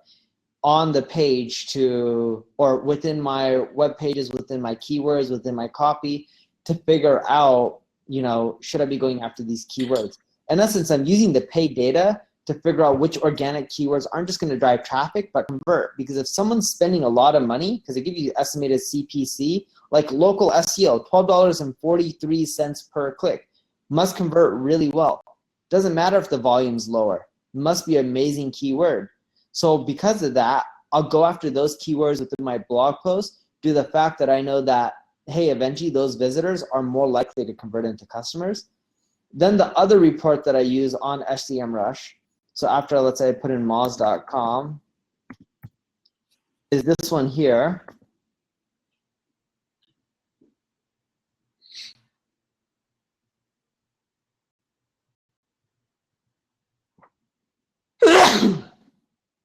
on the page to, or within my web pages, within my keywords, within my copy, to figure out, you know, should I be going after these keywords? In essence, I'm using the paid data to figure out which organic keywords aren't just going to drive traffic, but convert. Because if someone's spending a lot of money, because they give you estimated CPC, like local SEO, $12.43 per click, must convert really well. Doesn't matter if the volume's lower. It must be an amazing keyword. So because of that, I'll go after those keywords within my blog post due to the fact that I know that, hey, eventually those visitors are more likely to convert into customers. Then the other report that I use on SEMrush So after, let's say I put in moz.com, is this one here.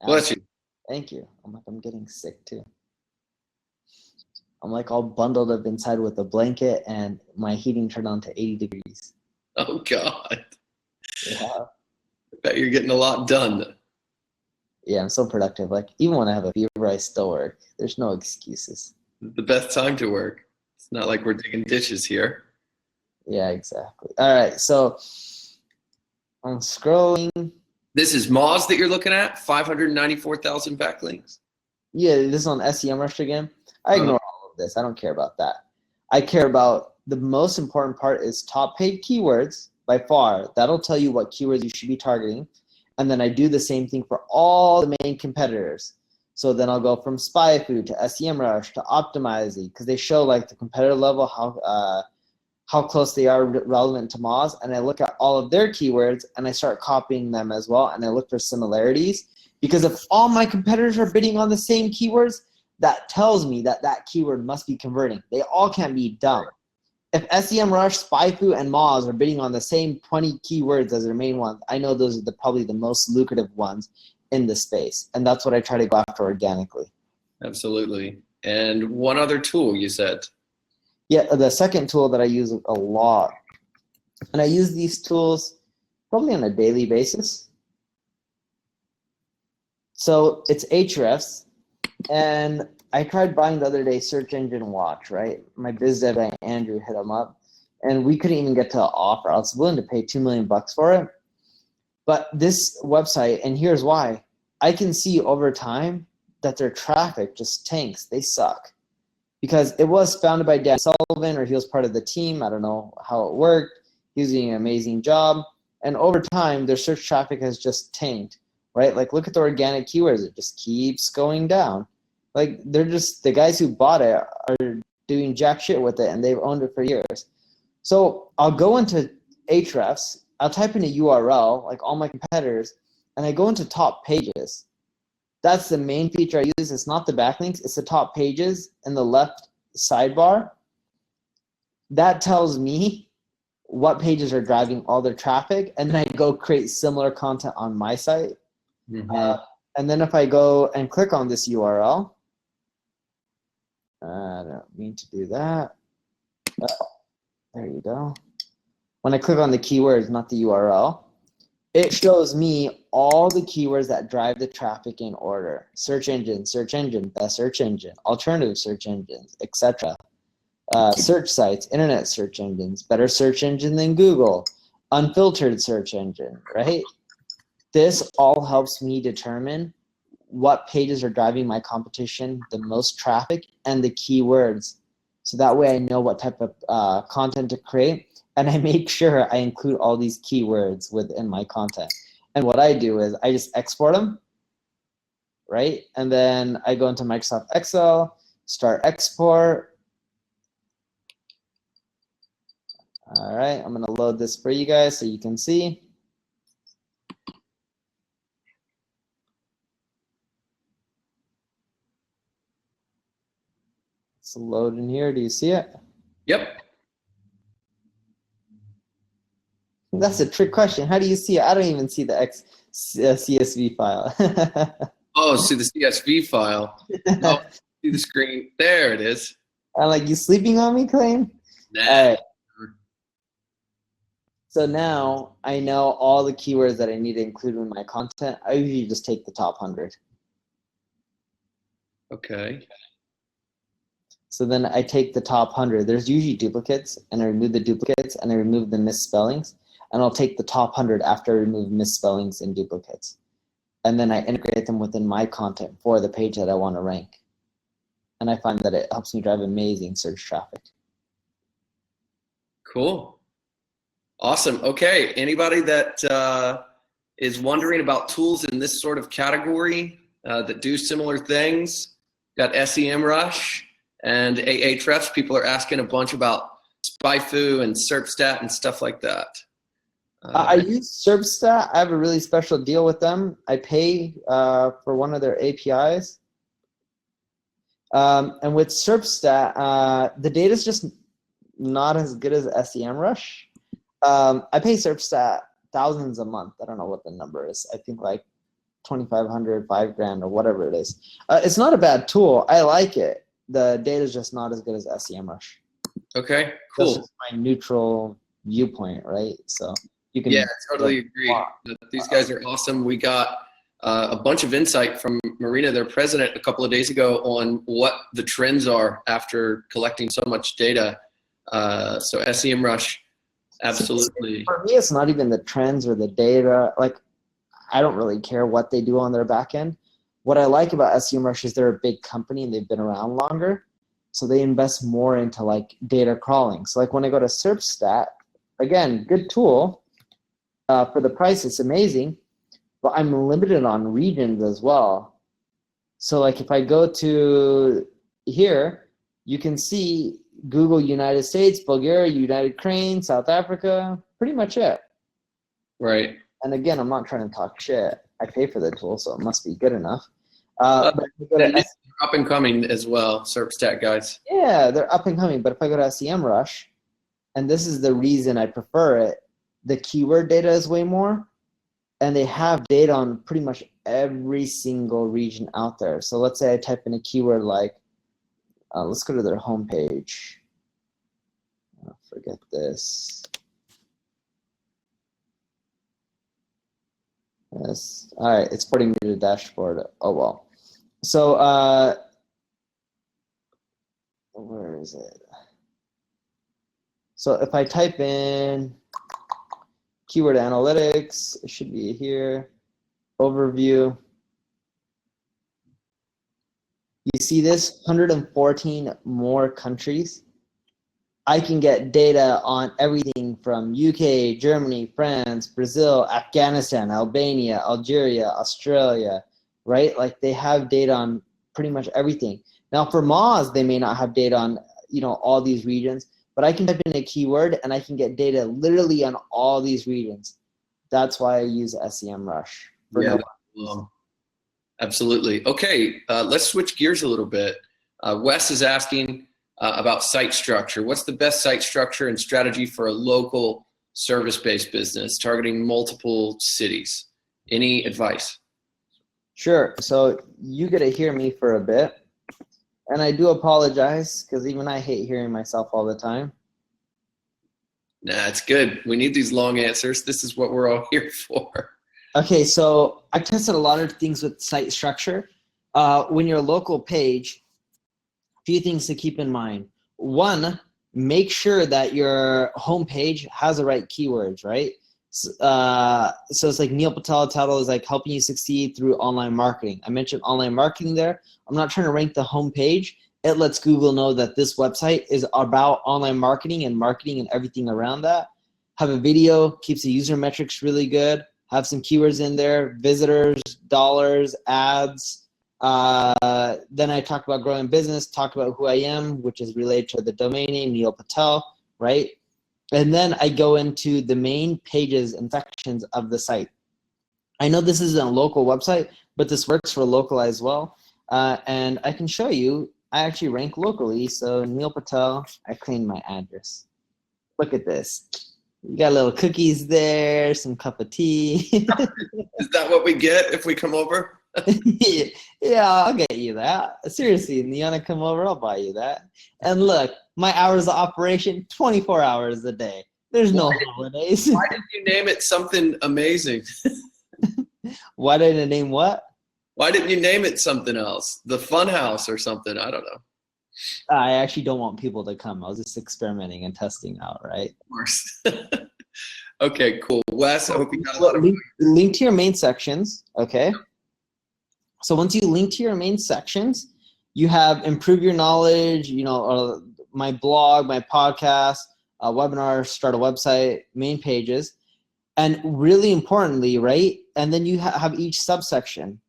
Bless you. Thank you. I'm getting sick too. I'm like all bundled up inside with a blanket and my heating turned on to 80 degrees. Oh, God. Yeah. I bet you're getting a lot done. Yeah, I'm so productive. Like, even when I have a fever, I still work. There's no excuses. The best time to work. It's not like we're digging dishes here. Yeah, exactly. All right, so I'm scrolling. This is Moz that you're looking at, 594,000 backlinks. Yeah, this is on SEMrush again. I ignore all of this. I don't care about that. I care about the most important part is top paid keywords by far. That'll tell you what keywords you should be targeting. And then I do the same thing for all the main competitors. So then I'll go from SpyFu to SEMrush to Optimizely because they show like the competitor level, how close they are relevant to Moz, and I look at all of their keywords and I start copying them as well, and I look for similarities, because if all my competitors are bidding on the same keywords, that tells me that that keyword must be converting. They all can't be dumb. If SEMrush, SpyFu, and Moz are bidding on the same 20 keywords as their main ones, I know those are probably the most lucrative ones in the space, and that's what I try to go after organically. Absolutely. And one other tool you said. Yeah, the second tool that I use a lot, and I use these tools probably on a daily basis. So it's Ahrefs, and I tried buying the other day Search Engine Watch, right? My biz dev guy, Andrew, hit him up, and we couldn't even get to an offer. I was willing to pay $2 million for it. But this website, and here's why, I can see over time that their traffic just tanks. They suck. Because it was founded by Dan Sullivan, or he was part of the team. I don't know how it worked. He was doing an amazing job. And over time, their search traffic has just tanked, right? Like, look at the organic keywords. It just keeps going down. Like, they're just, the guys who bought it are doing jack shit with it, and they've owned it for years. So I'll go into Ahrefs. I'll type in a URL, like all my competitors, and I go into top pages. That's the main feature I use. It's not the backlinks. It's the top pages in the left sidebar. That tells me what pages are driving all their traffic, and then I go create similar content on my site. Mm-hmm. And then if I go and click on this URL, I don't mean to do that. Oh, there you go. When I click on the keywords, not the URL, it shows me all the keywords that drive the traffic in order. Search engine, best search engine, alternative search engines, etc. Search sites, internet search engines, better search engine than Google, unfiltered search engine, right? This all helps me determine what pages are driving my competition the most traffic and the keywords. So that way I know what type of content to create. And I make sure I include all these keywords within my content. And what I do is I just export them, right? And then I go into Microsoft Excel, start export. All right, I'm gonna load this for you guys so you can see. It's loading here, do you see it? Yep. That's a trick question. How do you see it? I don't even see the CSV file. Oh, see the CSV file. Oh, see the screen. There it is. I'm like, you sleeping on me, Clayton? Nah. All right. So now I know all the keywords that I need to include in my content. I usually just take the top 100. Okay. So then I take the top 100. There's usually duplicates, and I remove the duplicates, and I remove the misspellings. And I'll take the top 100 after I remove misspellings and duplicates. And then I integrate them within my content for the page that I want to rank. And I find that it helps me drive amazing search traffic. Cool. Awesome. Okay. Anybody that is wondering about tools in this sort of category that do similar things, got SEMrush and Ahrefs. People are asking a bunch about SpyFu and SERPstat and stuff like that. I use SERPstat. I have a really special deal with them. I pay for one of their APIs. And with SERPstat, the data is just not as good as SEMrush. I pay SERPstat thousands a month. I don't know what the number is. I think like 2,500, $5,000, or whatever it is. It's not a bad tool. I like it. The data is just not as good as SEMrush. Okay, cool. That's just my neutral viewpoint, right? So you can. Yeah, I totally agree. These guys are awesome. We got a bunch of insight from Marina, their president, a couple of days ago on what the trends are after collecting so much data. So SEMrush, absolutely. For me, it's not even the trends or the data. Like, I don't really care what they do on their back end. What I like about SEMrush is they're a big company and they've been around longer. So they invest more into like data crawling. So like when I go to SERPstat, again, good tool. For the price, it's amazing, but I'm limited on regions as well. So like if I go to here, you can see Google United States, Bulgaria, United Ukraine, South Africa, pretty much it. Right. And again, I'm not trying to talk shit. I pay for the tool, so it must be good enough. They're up and coming as well, SERPstat guys. Yeah, they're up and coming. But if I go to SEMrush, and this is the reason I prefer it, the keyword data is way more, and they have data on pretty much every single region out there. So let's say I type in a keyword like, let's go to their homepage. Forget this. Yes. All right, it's putting me to the dashboard. Oh well. So where is it? So if I type in keyword analytics, it should be here. Overview. You see this 114 more countries. I can get data on everything from UK, Germany, France, Brazil, Afghanistan, Albania, Algeria, Australia, right? Like they have data on pretty much everything. Now for Moz, they may not have data on, all these regions, but I can type in a keyword and I can get data literally on all these regions. That's why I use SEMrush. Yeah, absolutely. Okay, let's switch gears a little bit. Wes is asking about site structure. What's the best site structure and strategy for a local service-based business targeting multiple cities? Any advice? Sure. So you get to hear me for a bit. And I do apologize because even I hate hearing myself all the time. Nah, it's good. We need these long answers. This is what we're all here for. Okay, so I tested a lot of things with site structure. When you're a local page, a few things to keep in mind. One, make sure that your homepage has the right keywords, right? So it's like Neil Patel title is like helping you succeed through online marketing. I mentioned online marketing there. I'm not trying to rank the homepage. It lets Google know that this website is about online marketing and everything around that. Have a video, keeps the user metrics really good. Have some keywords in there, visitors, dollars, ads. Then I talk about growing business, talk about who I am, which is related to the domain name, Neil Patel, right? And then I go into the main pages and sections of the site. I know this isn't a local website, but this works for local as well. And I can show you, I actually rank locally. So Neil Patel, I claimed my address. Look at this. You got little cookies there, some cup of tea. Is that what we get if we come over? Yeah, I'll get you that. Seriously, you want to come over? I'll buy you that. And look, my hours of operation, 24 hours a day. There's no holidays. Why did you name it something amazing? Why didn't I name what? Why didn't you name it something else? The Fun House or something? I don't know. I actually don't want people to come. I was just experimenting and testing out, right? Of course. Okay, cool. Wes, I hope you got a lot of link to your main sections, okay? So once you link to your main sections, you have improve your knowledge, my blog, my podcast, webinar, start a website, main pages, and really importantly, right? And then you have each subsection.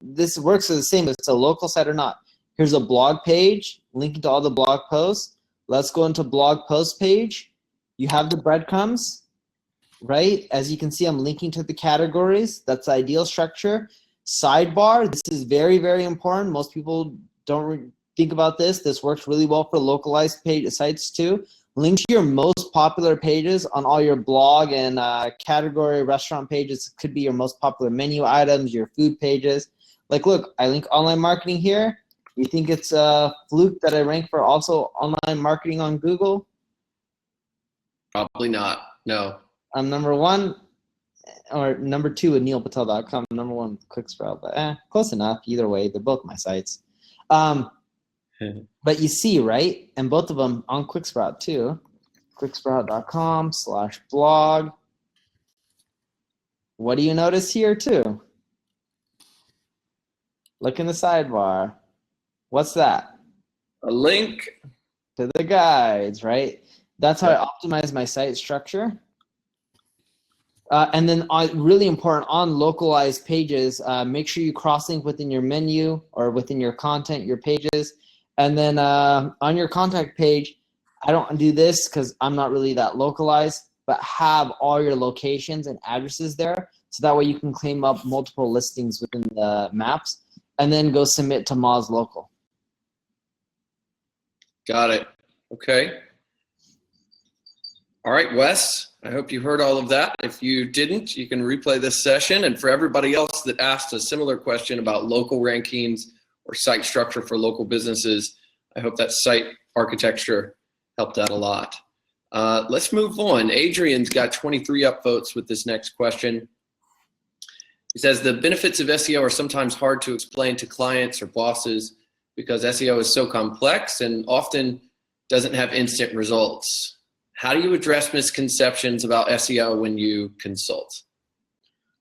This works the same if it's a local site or not. Here's a blog page, linking to all the blog posts. Let's go into blog post page. You have the breadcrumbs. right? As you can see, I'm linking to the categories. That's the ideal structure. Sidebar, this is very, very important. Most people don't think about this. This works really well for localized page sites too. Link to your most popular pages on all your blog and category restaurant pages. Could be your most popular menu items, your food pages. Like, look, I link online marketing here. You think it's a fluke that I rank for also online marketing on Google? Probably not. No. I'm number one, or number two at neilpatel.com. Number one, ClickSprout, but close enough. Either way, they're both my sites. But you see, right? And both of them on ClickSprout too. clicksprout.com/blog. What do you notice here too? Look in the sidebar. What's that? A link to the guides, right? That's how I optimize my site structure. And then really important on localized pages, make sure you cross-link within your menu or within your content, your pages. And then on your contact page, I don't do this because I'm not really that localized, but have all your locations and addresses there. So that way you can claim up multiple listings within the maps and then go submit to Moz Local. Got it. Okay. All right, Wes, I hope you heard all of that. If you didn't, you can replay this session. And for everybody else that asked a similar question about local rankings or site structure for local businesses, I hope that site architecture helped out a lot. Let's move on. Adrian's got 23 upvotes with this next question. He says, the benefits of SEO are sometimes hard to explain to clients or bosses because SEO is so complex and often doesn't have instant results. How do you address misconceptions about SEO when you consult?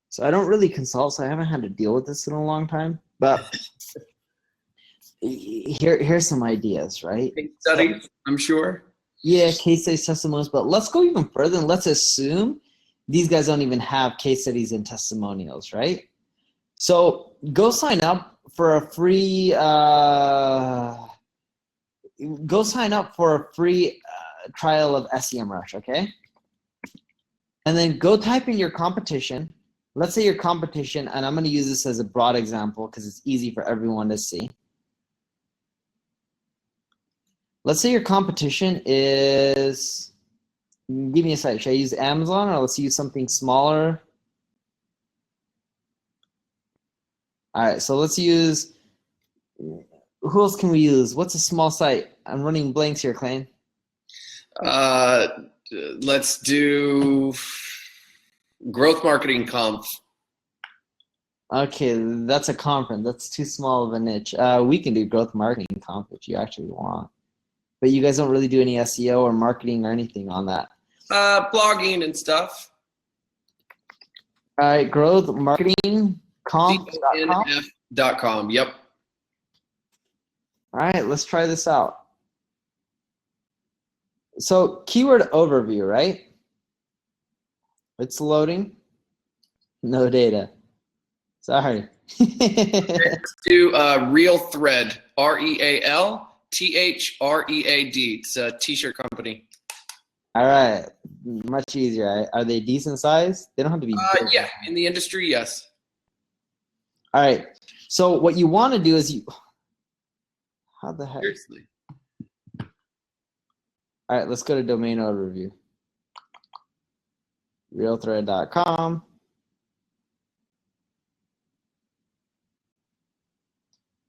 So I don't really consult, so I haven't had to deal with this in a long time. But here's some ideas, right? Case studies, I'm sure. Yeah, case studies, testimonials. But let's go even further and let's assume these guys don't even have case studies and testimonials, right? So go sign up for a free trial of SEMrush, okay? And then go type in your competition. Let's say your competition, and I'm going to use this as a broad example because it's easy for everyone to see. Let's say your competition is, give me a site. Should I use Amazon or let's use something smaller? All right, so let's use, who else can we use? What's a small site? I'm running blanks here, Clayton. Let's do Growth Marketing Conf. Okay, that's a conference. That's too small of a niche. We can do Growth Marketing Conf if you actually want. But you guys don't really do any SEO or marketing or anything on that. Blogging and stuff. All right, Growth Marketing Conf.com. Yep. All right, let's try this out. So keyword overview, right? It's loading. No data. Sorry. Let's do Real Thread. REALTHREAD. It's a t-shirt company. All right, much easier. Are they decent size? They don't have to be big. Yeah, in the industry, yes. All right. So what you want to do is how the heck? Seriously. All right, let's go to domain overview. Realthread.com.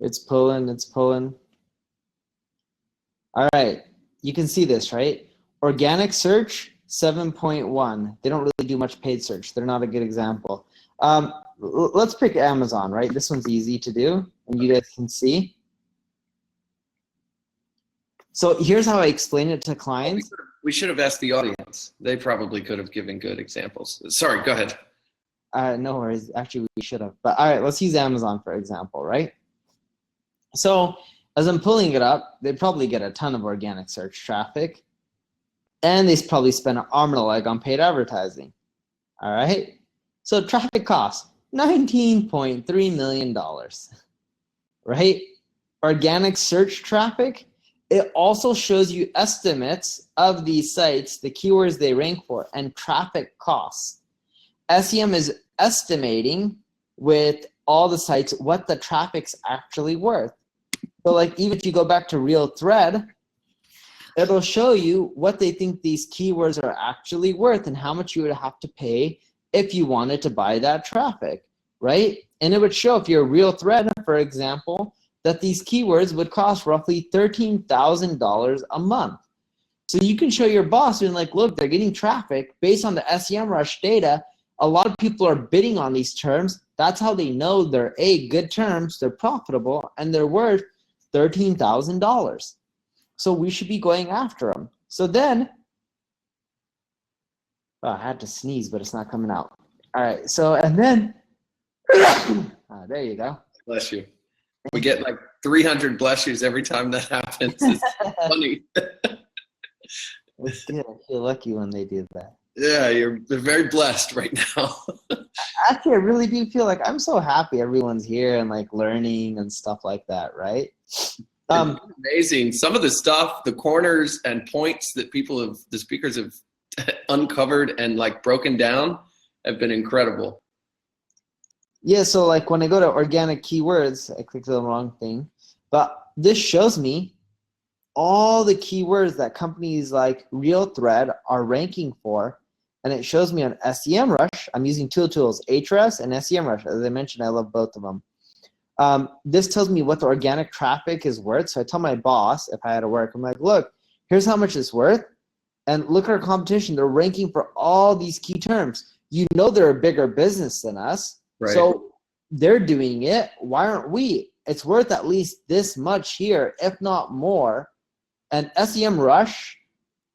It's pulling. All right, you can see this, right? Organic search, 7.1. They don't really do much paid search. They're not a good example. Let's pick Amazon, right? This one's easy to do, and you guys can see. So here's how I explain it to clients. We should have asked the audience. They probably could have given good examples. Sorry, go ahead. No worries. Actually, we should have. But all right, let's use Amazon for example, right? So as I'm pulling it up, they probably get a ton of organic search traffic. And they probably spend an arm and a leg on paid advertising. All right? So traffic costs $19.3 million, right? Organic search traffic It also shows you estimates of these sites, the keywords they rank for, and traffic costs. SEM is estimating with all the sites what the traffic's actually worth. So like even if you go back to Real Thread, it'll show you what they think these keywords are actually worth and how much you would have to pay if you wanted to buy that traffic, right? And it would show if you're a Real Thread, for example, that these keywords would cost roughly $13,000 a month. So you can show your boss and like, look, they're getting traffic based on the SEMrush data. A lot of people are bidding on these terms. That's how they know they're good terms, they're profitable, and they're worth $13,000. So we should be going after them. So then, oh, I had to sneeze, but it's not coming out. All right, so, and then, there you go. Bless you. We get like 300 bless yous every time that happens. It's funny. It's good. I feel lucky when they do that. Yeah, you're very blessed right now. Actually, I really do feel like I'm so happy everyone's here and like learning and stuff like that, right? Amazing. Some of the stuff, the corners and points that the speakers have uncovered and like broken down have been incredible. Yeah, so like when I go to organic keywords, I clicked the wrong thing, but this shows me all the keywords that companies like Real Thread are ranking for, and it shows me on SEMrush. I'm using two tools, Ahrefs and SEMrush. As I mentioned, I love both of them. This tells me what the organic traffic is worth. So I tell my boss, if I had to work, I'm like, look, here's how much it's worth, and look at our competition. They're ranking for all these key terms. You know they're a bigger business than us. Right. So they're doing it. Why aren't we? It's worth at least this much here, if not more. And SEMrush,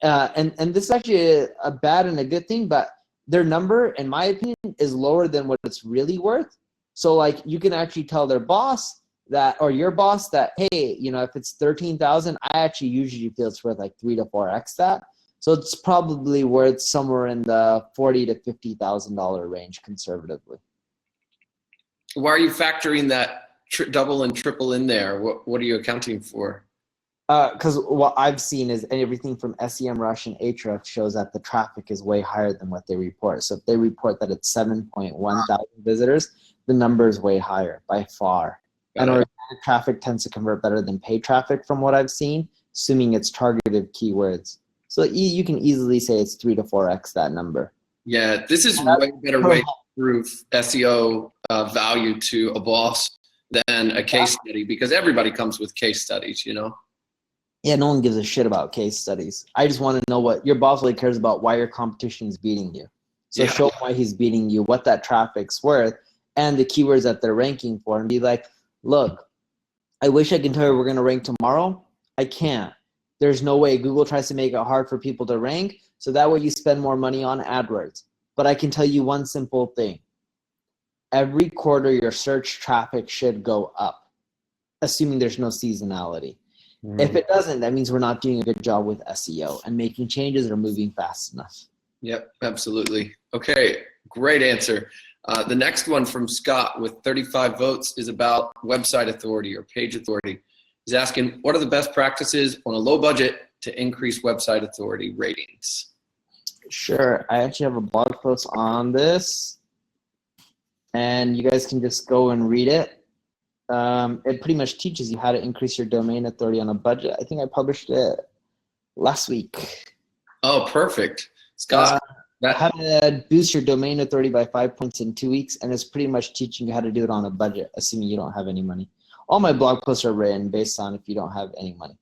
and this is actually a bad and a good thing, but their number, in my opinion, is lower than what it's really worth. So like you can actually tell their boss that, or your boss that, hey, you know, if it's 13,000, I actually usually feel it's worth like 3 to 4x that. So it's probably worth somewhere in the $40,000 to $50,000 range conservatively. Why are you factoring that double and triple in there? What are you accounting for? Because what I've seen is everything from SEMrush and Ahrefs shows that the traffic is way higher than what they report. So if they report that it's 7.1 thousand visitors, the number is way higher by far. And organic traffic tends to convert better than paid traffic from what I've seen, assuming it's targeted keywords. So you can easily say it's 3 to 4x that number. Yeah, this is a way better way to prove SEO value to a boss than a case study, because everybody comes with case studies, you know? Yeah, no one gives a shit about case studies. I just want to know what your boss really cares about, why your competition is beating you. So show him why he's beating you, what that traffic's worth, and the keywords that they're ranking for, and be like, look, I wish I can tell you we're going to rank tomorrow. I can't. There's no way. Google tries to make it hard for people to rank, so that way you spend more money on AdWords. But I can tell you one simple thing. Every quarter, your search traffic should go up, assuming there's no seasonality. If it doesn't, that means we're not doing a good job with SEO and making changes or moving fast enough. Yep, absolutely. Okay, great answer. The next one from Scott with 35 votes is about website authority or page authority. He's asking, what are the best practices on a low budget to increase website authority ratings? Sure. I actually have a blog post on this, and you guys can just go and read it. It pretty much teaches you how to increase your domain authority on a budget. I think I published it last week. Oh, perfect. Scott. How to boost your domain authority by 5 points in 2 weeks, and it's pretty much teaching you how to do it on a budget, assuming you don't have any money. All my blog posts are written based on if you don't have any money.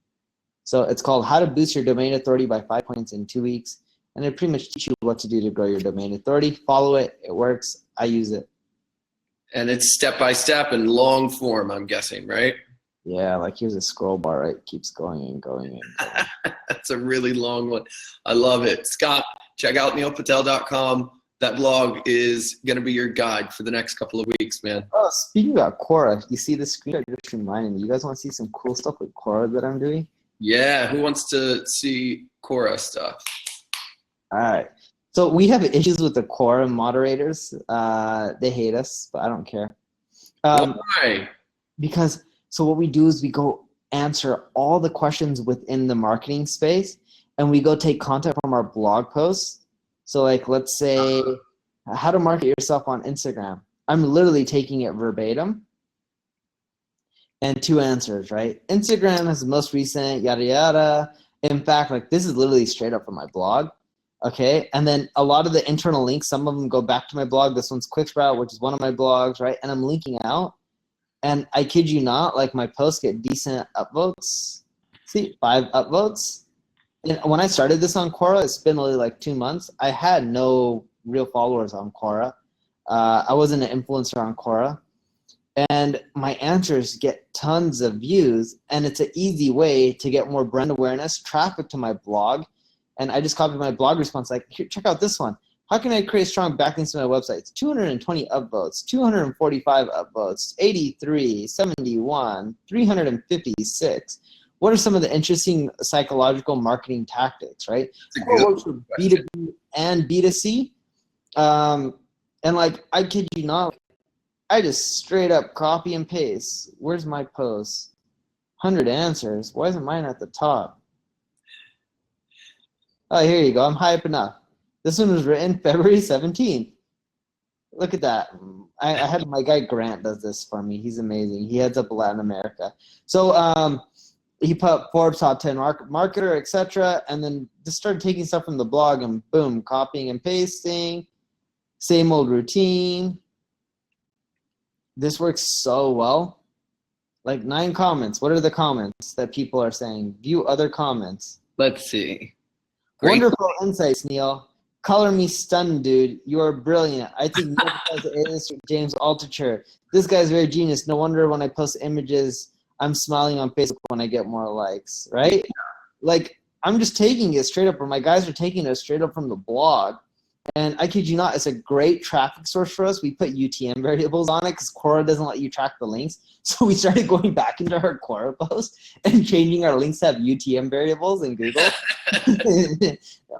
So it's called How to Boost Your Domain Authority by 5 points in 2 weeks, and it pretty much teaches you what to do to grow your domain authority. Follow it. It works. I use it. And it's step-by-step and long form, I'm guessing, right? Yeah, like here's a scroll bar, right? Keeps going and going and going. That's a really long one. I love it. Scott, check out neilpatel.com. That blog is going to be your guide for the next couple of weeks, man. Oh, speaking about Quora, you see the screen? I just reminded me. You guys want to see some cool stuff with Quora that I'm doing? Yeah, who wants to see Quora stuff? All right. So we have issues with the Quora moderators. They hate us, but I don't care. Why? Because so what we do is we go answer all the questions within the marketing space, and we go take content from our blog posts. So like, let's say how to market yourself on Instagram. I'm literally taking it verbatim and 2 answers, right? Instagram is the most recent, yada, yada. In fact, like this is literally straight up from my blog. Okay. And then a lot of the internal links, some of them go back to my blog. This one's QuickSprout, which is one of my blogs, right? And I'm linking out. And I kid you not, like my posts get decent upvotes. See, 5 upvotes. And when I started this on Quora, it's been only like 2 months. I had no real followers on Quora. I wasn't an influencer on Quora. And my answers get tons of views, and it's an easy way to get more brand awareness, traffic to my blog. And I just copied my blog response, like, here, check out this one. How can I create strong backlinks to my website? It's 220 upvotes, 245 upvotes, 83, 71, 356. What are some of the interesting psychological marketing tactics, right? It works for B2B and B2C. And like, I kid you not, I just straight up copy and paste. Where's my post? 100 answers. Why isn't mine at the top? Oh, here you go. I'm hyping up. This one was written February 17th. Look at that. I had my guy Grant does this for me. He's amazing. He heads up Latin America. So he put Forbes top 10 marketer, etc. And then just started taking stuff from the blog and boom, copying and pasting. Same old routine. This works so well. Like 9 comments. What are the comments that people are saying? View other comments. Let's see. Great. Wonderful insights, Neil. Color me stunned, dude. You are brilliant. I think Neil has A-lister James Altucher. This guy's very genius. No wonder when I post images, I'm smiling on Facebook when I get more likes, right? Like, I'm just taking it straight up, or my guys are taking it straight up from the blog. And I kid you not, it's a great traffic source for us. We put UTM variables on it because Quora doesn't let you track the links. So we started going back into our Quora post and changing our links to have UTM variables in Google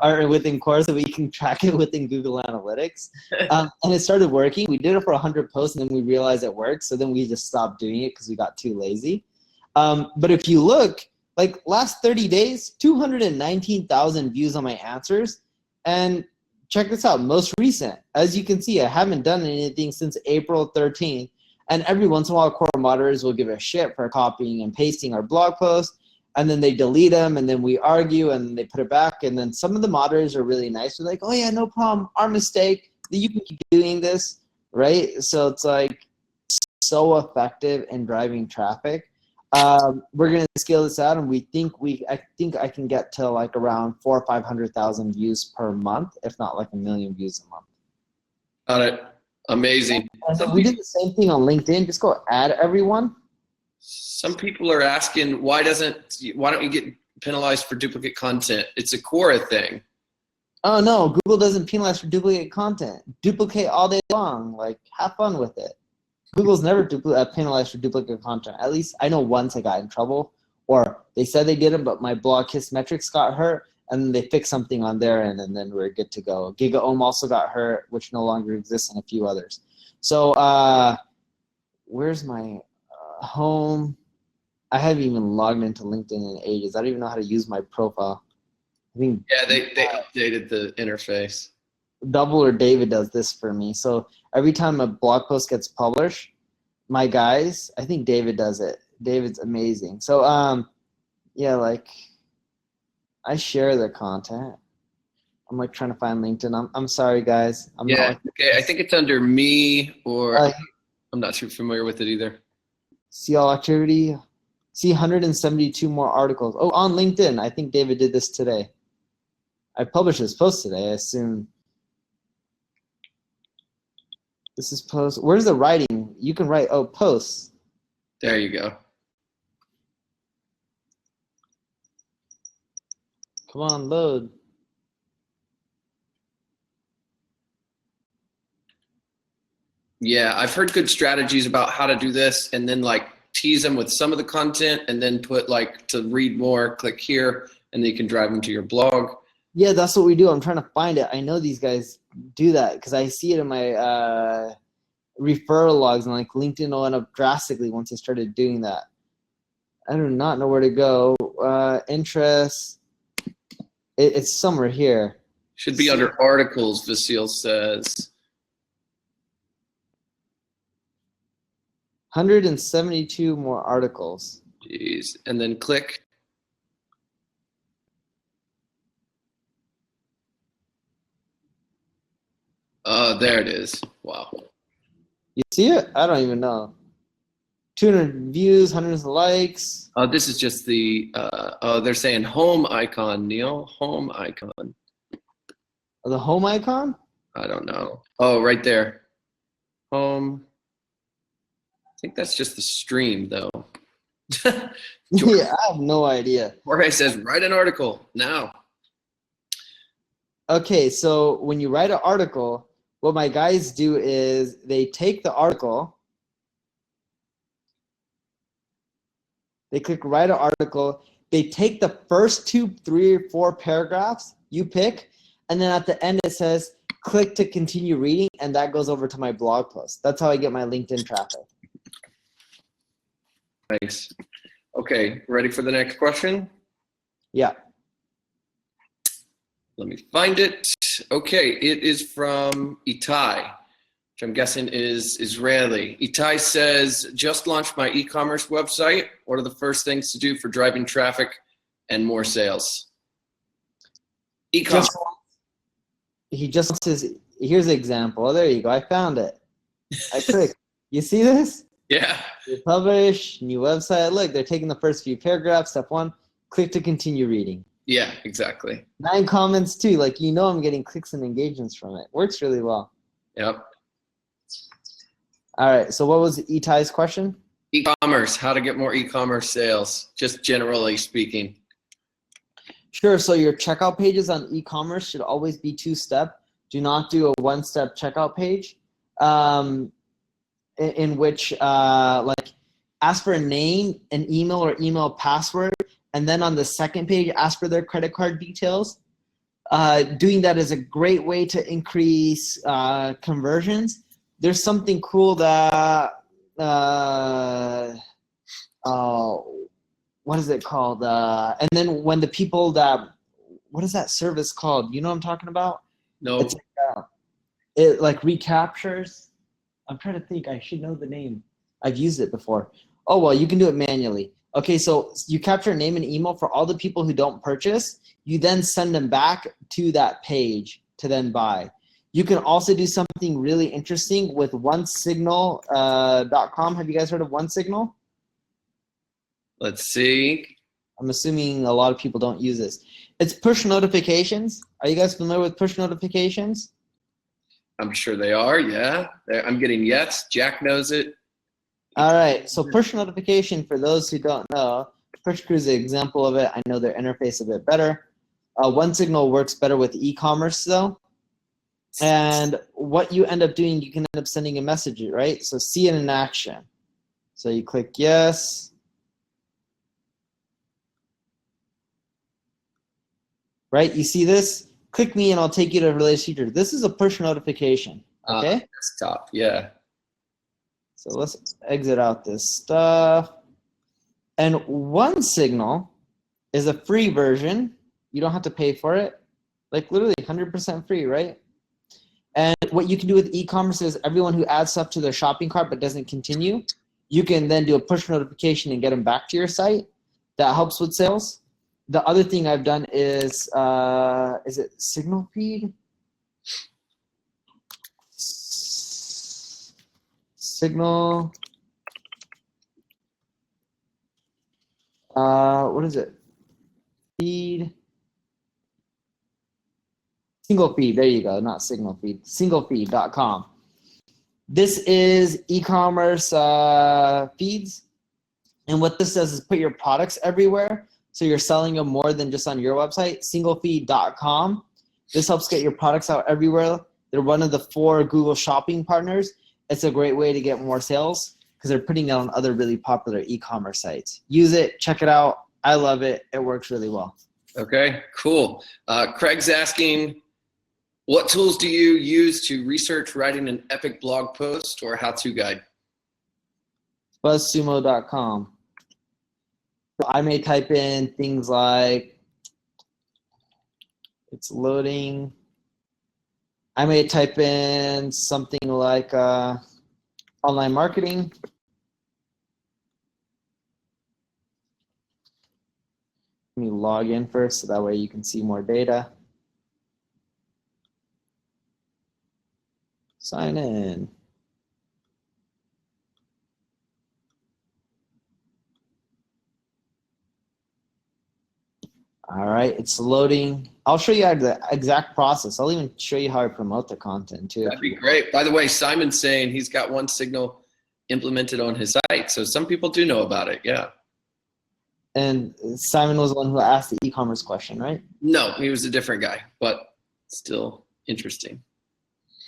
or within Quora so we can track it within Google Analytics. And it started working. We did it for 100 posts and then we realized it worked. So then we just stopped doing it because we got too lazy. But if you look, like last 30 days, 219,000 views on my answers. And check this out, most recent. As you can see, I haven't done anything since April 13th. And every once in a while, Quora moderators will give a shit for copying and pasting our blog post. And then they delete them, and then we argue, and they put it back. And then some of the moderators are really nice. They're like, oh, yeah, no problem. Our mistake. You can keep doing this, right? So it's like so effective in driving traffic. We're gonna scale this out, and I think I can get to like around 400,000 or 500,000 views per month, if not like 1 million views a month. Got it. Amazing. And we did the same thing on LinkedIn. Just go add everyone. Some people are asking why don't you get penalized for duplicate content? It's a Quora thing. Oh no, Google doesn't penalize for duplicate content. Duplicate all day long. Like, have fun with it. Google's never penalized for duplicate content. At least I know once I got in trouble, or they said they didn't, but my blog Kiss Metrics got hurt, and then they fixed something on their end, and then we're good to go. GigaOM also got hurt, which no longer exists, and a few others. So where's my home? I haven't even logged into LinkedIn in ages. I don't even know how to use my profile. I think they updated the interface. Double or David does this for me. So every time a blog post gets published, my guys, I think David does it. David's amazing. So yeah, like I share the content. I'm like trying to find LinkedIn. I'm sorry guys. Okay. I think it's under me, or I'm not too familiar with it either. See all activity. See 172 more articles. Oh, on LinkedIn. I think David did this today. I published this post today. I assume. This is post. Where's the writing? You can write, oh, posts. There you go. Come on, load. Yeah, I've heard good strategies about how to do this, and then like tease them with some of the content, and then put like to read more, click here, and then you can drive them to your blog. Yeah, that's what we do. I'm trying to find it. I know these guys do that because I see it in my referral logs, and like LinkedIn will end up drastically once I started doing that. I do not know where to go. Interest. It's somewhere here. Should be under articles, Vasil says. 172 more articles. Jeez. And then click. There it is. Wow. You see it? I don't even know. 200 views, hundreds of likes. This is just the, they're saying home icon, Neil. Home icon. The home icon? I don't know. Oh, right there. Home. I think that's just the stream, though. Yeah, I have no idea. Jorge says, write an article now. Okay, so when you write an article, what my guys do is they take the article, they click write an article, they take the first 2, 3, or 4 paragraphs you pick, and then at the end it says click to continue reading, and that goes over to my blog post. That's how I get my LinkedIn traffic. Nice. Okay, ready for the next question? Yeah. Let me find it. Okay, it is from Itai, which I'm guessing is Israeli. Itai says, just launched my e-commerce website. What are the first things to do for driving traffic and more sales? E-commerce. He just says, here's an example. Oh, there you go. I found it. I click. You see this? Yeah. You publish, new website. Look, they're taking the first few paragraphs. Step 1, click to continue reading. Yeah, exactly. 9 comments too. Like, you know, I'm getting clicks and engagements from it. Works really well. Yep. All right. So what was Itai's question? E-commerce, how to get more e-commerce sales, just generally speaking. Sure. So your checkout pages on e-commerce should always be 2-step. Do not do a 1-step checkout page in which like ask for a name, an email or email password, and then on the second page, ask for their credit card details. Doing that is a great way to increase conversions. There's something cool that, what is it called? And then when the people that, what is that service called? You know what I'm talking about? No. It's like, it like recaptures. I'm trying to think. I should know the name. I've used it before. Oh, well, you can do it manually. Okay, so you capture a name and email for all the people who don't purchase. You then send them back to that page to then buy. You can also do something really interesting with onesignal.com. Have you guys heard of OneSignal? Let's see. I'm assuming a lot of people don't use this. It's push notifications. Are you guys familiar with push notifications? I'm sure they are, yeah. I'm getting yes. Jack knows it. All right, so push notification, for those who don't know, Push Crew is an example of it. I know their interface a bit better. OneSignal works better with e-commerce though. And what you end up doing, you can end up sending a message, right? So see it in action. So you click yes. Right, you see this? Click me and I'll take you to a related feature. This is a push notification, okay? Desktop, yeah. So let's exit out this stuff. And OneSignal is a free version. You don't have to pay for it. Like literally 100% free, right? And what you can do with e-commerce is everyone who adds stuff to their shopping cart but doesn't continue, you can then do a push notification and get them back to your site. That helps with sales. The other thing I've done is it Signal Feed? Signal. What is it? Feed. Single Feed. There you go. Not Signal Feed. Singlefeed.com. This is e-commerce feeds. And what this does is put your products everywhere. So you're selling them more than just on your website. Singlefeed.com. This helps get your products out everywhere. They're one of the 4 Google shopping partners. It's a great way to get more sales because they're putting it on other really popular e-commerce sites. Use it. Check it out. I love it. It works really well. Okay, cool. Craig's asking, what tools do you use to research writing an epic blog post or how-to guide? BuzzSumo.com. I may type in things like, it's loading. I may type in something like online marketing. Let me log in first so that way you can see more data. Sign in. All right, it's loading. I'll show you the exact process. I'll even show you how I promote the content too. That'd be great. By the way, Simon's saying he's got one signal implemented on his site. So some people do know about it. Yeah. And Simon was the one who asked the e-commerce question, right? No, he was a different guy, but still interesting.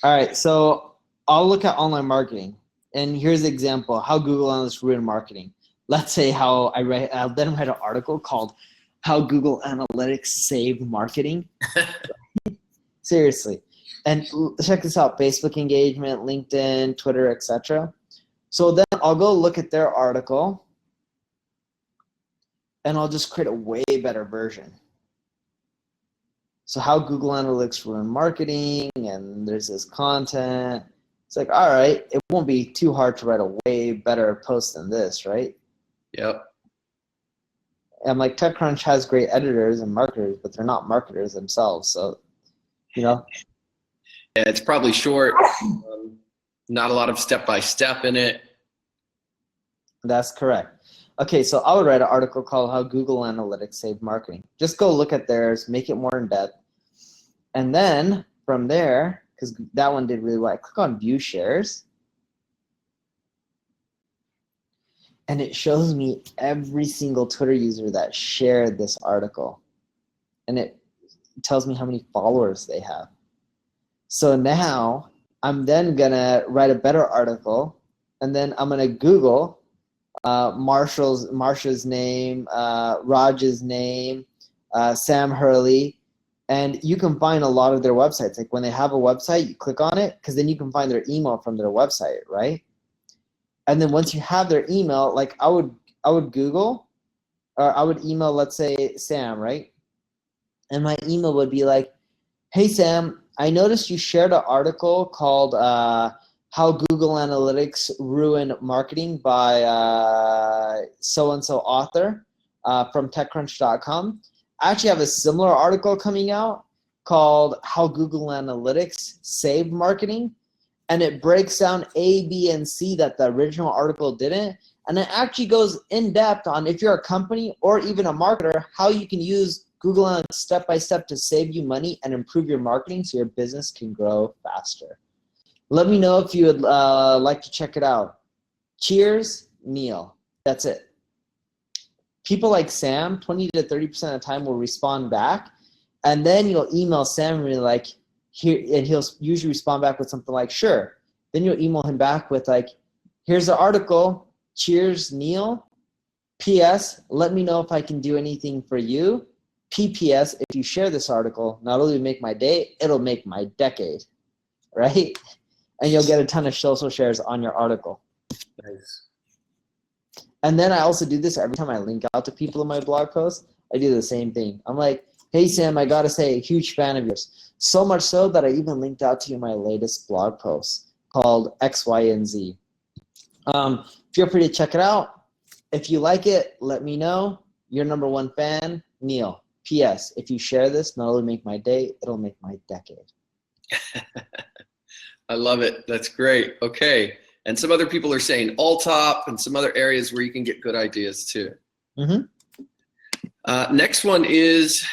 All right, so I'll look at online marketing. And here's the example, how Google Analytics ruin marketing. Let's say how I'll then write an article called How Google Analytics Saved Marketing. Seriously. And check this out, Facebook engagement, LinkedIn, Twitter, etc. So then I'll go look at their article and I'll just create a way better version. So how Google Analytics ruin marketing, and there's this content. It's like, all right, it won't be too hard to write a way better post than this, right? Yep. And like TechCrunch has great editors and marketers, but they're not marketers themselves. So, you know. Yeah, it's probably short, not a lot of step-by-step in it. That's correct. Okay, so I would write an article called How Google Analytics Saved Marketing. Just go look at theirs, make it more in depth. And then from there, because that one did really well, I click on View Shares. And it shows me every single Twitter user that shared this article. And it tells me how many followers they have. So now I'm then gonna write a better article, and then I'm gonna Google Marsha's name, Raj's name, Sam Hurley, and you can find a lot of their websites. Like when they have a website, you click on it because then you can find their email from their website, right? And then once you have their email, like I would Google, or I would email, let's say Sam, right? And my email would be like, hey Sam, I noticed you shared an article called How Google Analytics Ruin Marketing by so-and-so author from TechCrunch.com. I actually have a similar article coming out called How Google Analytics Saved Marketing. And it breaks down A, B, and C that the original article didn't. And it actually goes in depth on, if you're a company or even a marketer, how you can use Google Analytics step by step to save you money and improve your marketing so your business can grow faster. Let me know if you would like to check it out. Cheers, Neil. That's it. People like Sam, 20 to 30% of the time will respond back. And then you'll email Sam and be like, here, and he'll usually respond back with something like, sure. Then you'll email him back with like, here's the article. Cheers, Neil. P.S. Let me know if I can do anything for you. P.P.S. If you share this article, not only make my day, it'll make my decade, right? And you'll get a ton of social shares on your article. Nice. And then I also do this every time I link out to people in my blog post. I do the same thing. I'm like, hey, Sam, I got to say, a huge fan of yours. So much so that I even linked out to you my latest blog post called X, Y, and Z. Feel free to check it out. If you like it, let me know. Your #1 fan, Neil. P.S. If you share this, not only make my day, it'll make my decade. I love it. That's great. Okay. And some other people are saying All-Top and some other areas where you can get good ideas too. Mm-hmm. Next one is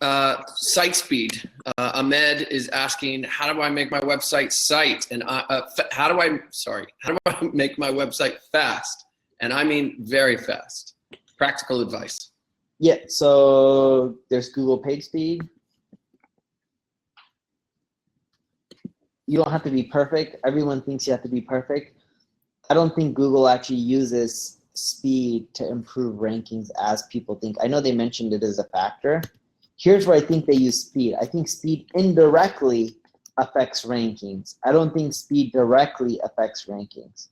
site speed. Ahmed is asking, how do I make my website site? And how do I make my website fast? And I mean very fast. Practical advice. Yeah, so there's Google PageSpeed. You don't have to be perfect. Everyone thinks you have to be perfect. I don't think Google actually uses speed to improve rankings as people think. I know they mentioned it as a factor. Here's where I think they use speed. I think speed indirectly affects rankings. I don't think speed directly affects rankings,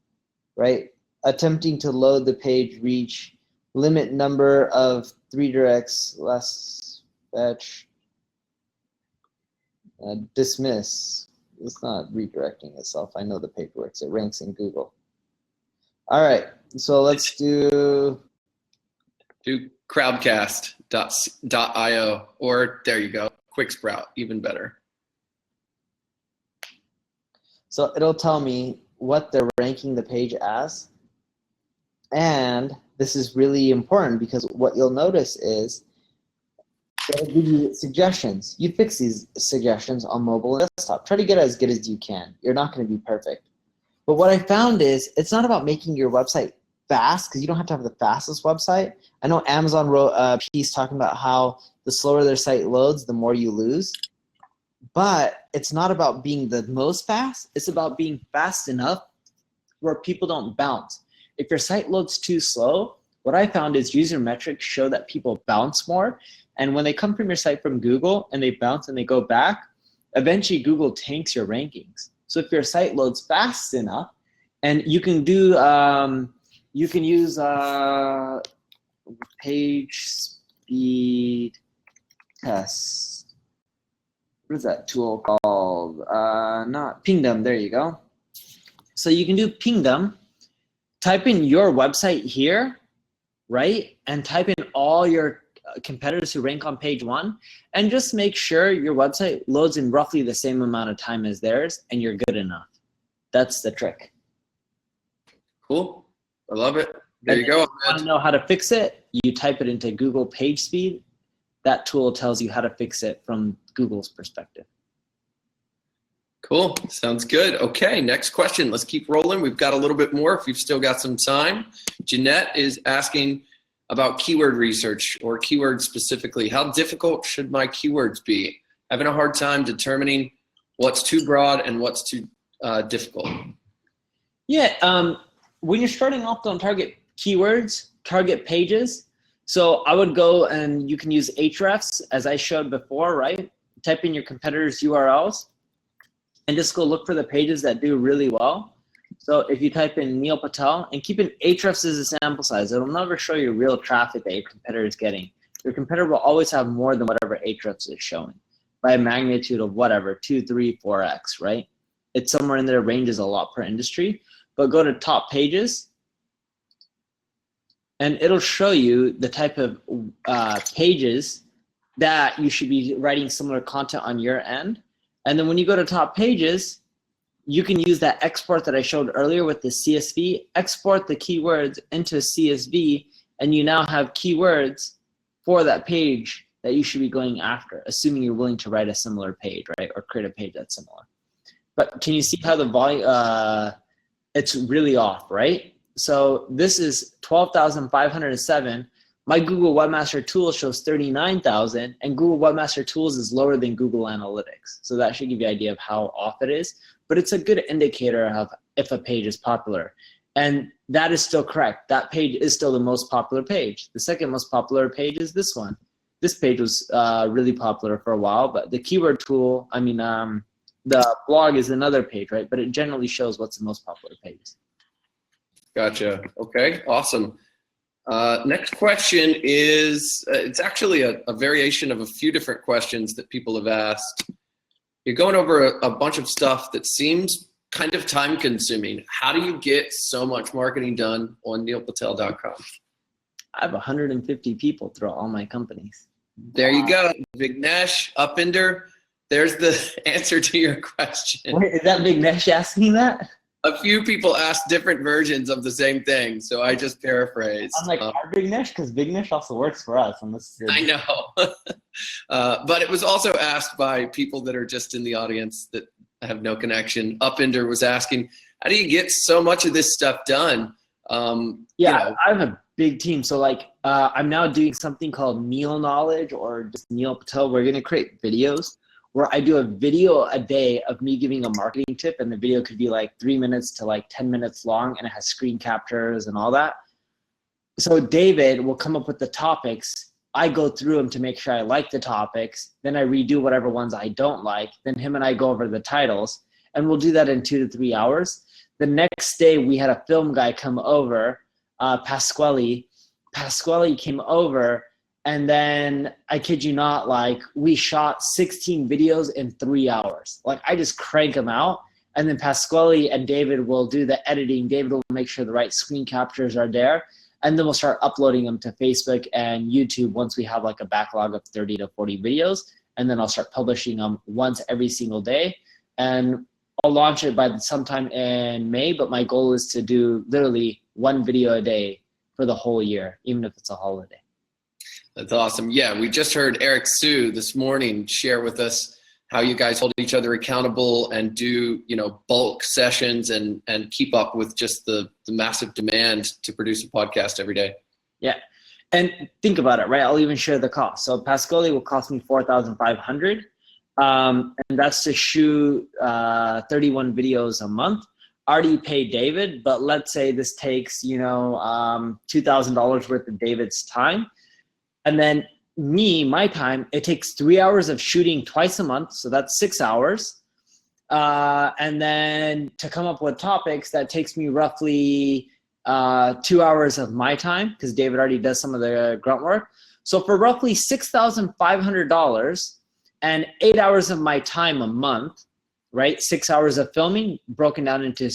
right? Attempting to load the page reach limit number of redirects, less fetch, dismiss. It's not redirecting itself. I know the paperwork. It ranks in Google. All right, so let's do crowdcast.io, or there you go, Quicksprout, even better. So it'll tell me what they're ranking the page as. And this is really important because what you'll notice is it'll give you suggestions. You fix these suggestions on mobile and desktop. Try to get as good as you can. You're not going to be perfect. But what I found is it's not about making your website fast, because you don't have to have the fastest website. I know Amazon wrote a piece talking about how the slower their site loads, the more you lose. But it's not about being the most fast. It's about being fast enough where people don't bounce. If your site loads too slow, what I found is user metrics show that people bounce more. And when they come from your site from Google and they bounce and they go back, eventually Google tanks your rankings. So if your site loads fast enough, and you can do, you can use page speed test. What is that tool called? Not Pingdom, there you go. So you can do Pingdom, type in your website here, right? And type in all your competitors who rank on page 1, and just make sure your website loads in roughly the same amount of time as theirs, and you're good enough. That's the trick. Cool. I love it. There you go. If you want to know how to fix it, you type it into Google PageSpeed. That tool tells you how to fix it from Google's perspective. Cool. Sounds good. Okay, next question. Let's keep rolling. We've got a little bit more if you've still got some time. Jeanette is asking about keyword research, or keywords specifically. How difficult should my keywords be? Having a hard time determining what's too broad and what's too difficult. Yeah, when you're starting off, don't target keywords, target pages. So I would go, and you can use hrefs as I showed before, right? Type in your competitors' URLs and just go look for the pages that do really well. So if you type in Neil Patel, and keep in hrefs as a sample size, it'll never show you real traffic that your competitor is getting. Your competitor will always have more than whatever hrefs is showing by a magnitude of whatever, 2, 3, 4x, right? It's somewhere in there, ranges a lot per industry. But go to top pages, and it'll show you the type of pages that you should be writing similar content on your end. And then when you go to top pages, you can use that export that I showed earlier with the CSV, export the keywords into CSV, and you now have keywords for that page that you should be going after, assuming you're willing to write a similar page, right? Or create a page that's similar. But can you see how the volume, it's really off, right? So this is 12,507. My Google Webmaster Tools shows 39,000, and Google Webmaster Tools is lower than Google Analytics. So that should give you an idea of how off it is, but it's a good indicator of if a page is popular. And that is still correct. That page is still the most popular page. The second most popular page is this one. This page was really popular for a while, but the keyword tool, the blog is another page, right? But it generally shows what's the most popular page. Gotcha. Okay, awesome. Next question is, it's actually a variation of a few different questions that people have asked. You're going over a bunch of stuff that seems kind of time consuming. How do you get so much marketing done on neilpatel.com? I have 150 people throughout all my companies. There you go. Vignesh, Upender, there's the answer to your question. Wait, is that Vignesh asking that? A few people asked different versions of the same thing, so I just paraphrased. I'm like, our Vignesh? Because Vignesh also works for us. I know. But it was also asked by people that are just in the audience that have no connection. Upender was asking, how do you get so much of this stuff done? I have a big team. So I'm now doing something called Neil Knowledge, or just Neil Patel. We're going to create videos where I do a video a day of me giving a marketing tip, and the video could be like 3 minutes to 10 minutes long, and it has screen captures and all that. So David will come up with the topics. I go through them to make sure I like the topics. Then I redo whatever ones I don't like. Then him and I go over the titles, and we'll do that in 2 to 3 hours. The next day we had a film guy come over, Pasquale, Pasquale came over, and then I kid you not, like we shot 16 videos in 3 hours. Like I just crank them out, and then Pasquale and David will do the editing. David will make sure the right screen captures are there, and then we'll start uploading them to Facebook and YouTube once we have like a backlog of 30 to 40 videos, and then I'll start publishing them once every single day. And I'll launch it by sometime in May, but my goal is to do literally one video a day for the whole year, even if it's a holiday. That's awesome. Yeah, we just heard Eric Sue this morning share with us how you guys hold each other accountable and do, you know, bulk sessions and keep up with just the massive demand to produce a podcast every day. Yeah. And think about it, right? I'll even share the cost. So Pasquale will cost me $4,500. And that's to shoot 31 videos a month. I already paid David, but let's say this takes, you know, $2,000 worth of David's time. And then my time, it takes 3 hours of shooting twice a month. So that's 6 hours. And then to come up with topics, that takes me roughly 2 hours of my time, because David already does some of the grunt work. So for roughly $6,500 and 8 hours of my time a month, right? 6 hours of filming broken down into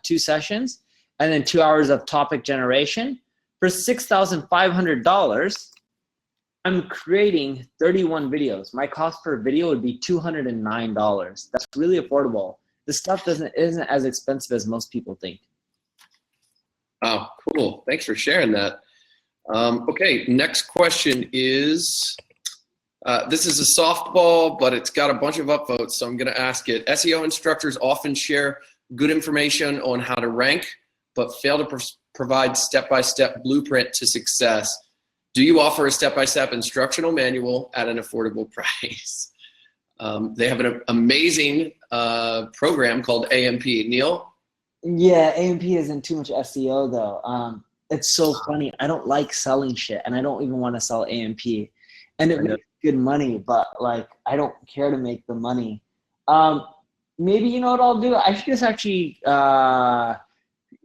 2 sessions, and then 2 hours of topic generation. For $6,500, I'm creating 31 videos. My cost per video would be $209. That's really affordable. This stuff isn't as expensive as most people think. Oh, cool. Thanks for sharing that. Okay, next question is, this is a softball, but it's got a bunch of upvotes, so I'm going to ask it. SEO instructors often share good information on how to rank, but fail to provide step-by-step blueprint to success. Do you offer a step-by-step instructional manual at an affordable price? They have an amazing program called AMP. Neil? Yeah, AMP isn't too much SEO though. It's so funny. I don't like selling shit, and I don't even want to sell AMP. And it makes good money, but like I don't care to make the money. Maybe you know what I'll do? I should just actually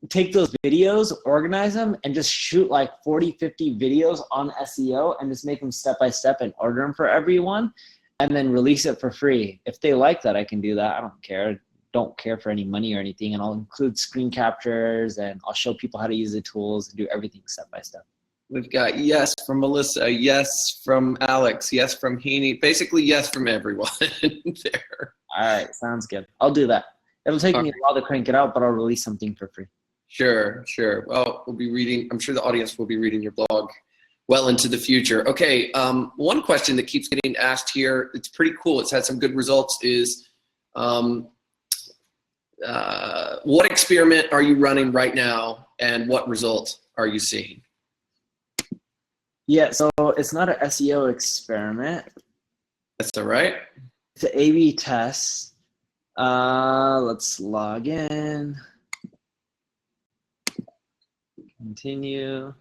take those videos, organize them, and just shoot like 40, 50 videos on SEO and just make them step-by-step and order them for everyone, and then release it for free. If they like that, I can do that. I don't care for any money or anything, and I'll include screen captures, and I'll show people how to use the tools and do everything step-by-step. We've got yes from Melissa, yes from Alex, yes from Heaney, basically yes from everyone there. All right, sounds good. I'll do that. It'll take me a while to crank it out, but I'll release something for free. Sure. Well, we'll be reading, I'm sure the audience will be reading your blog well into the future. Okay, one question that keeps getting asked here, it's pretty cool, it's had some good results, is what experiment are you running right now, and what results are you seeing? Yeah, so it's not an SEO experiment. That's all right. It's an A/B test. Let's log in. Continue.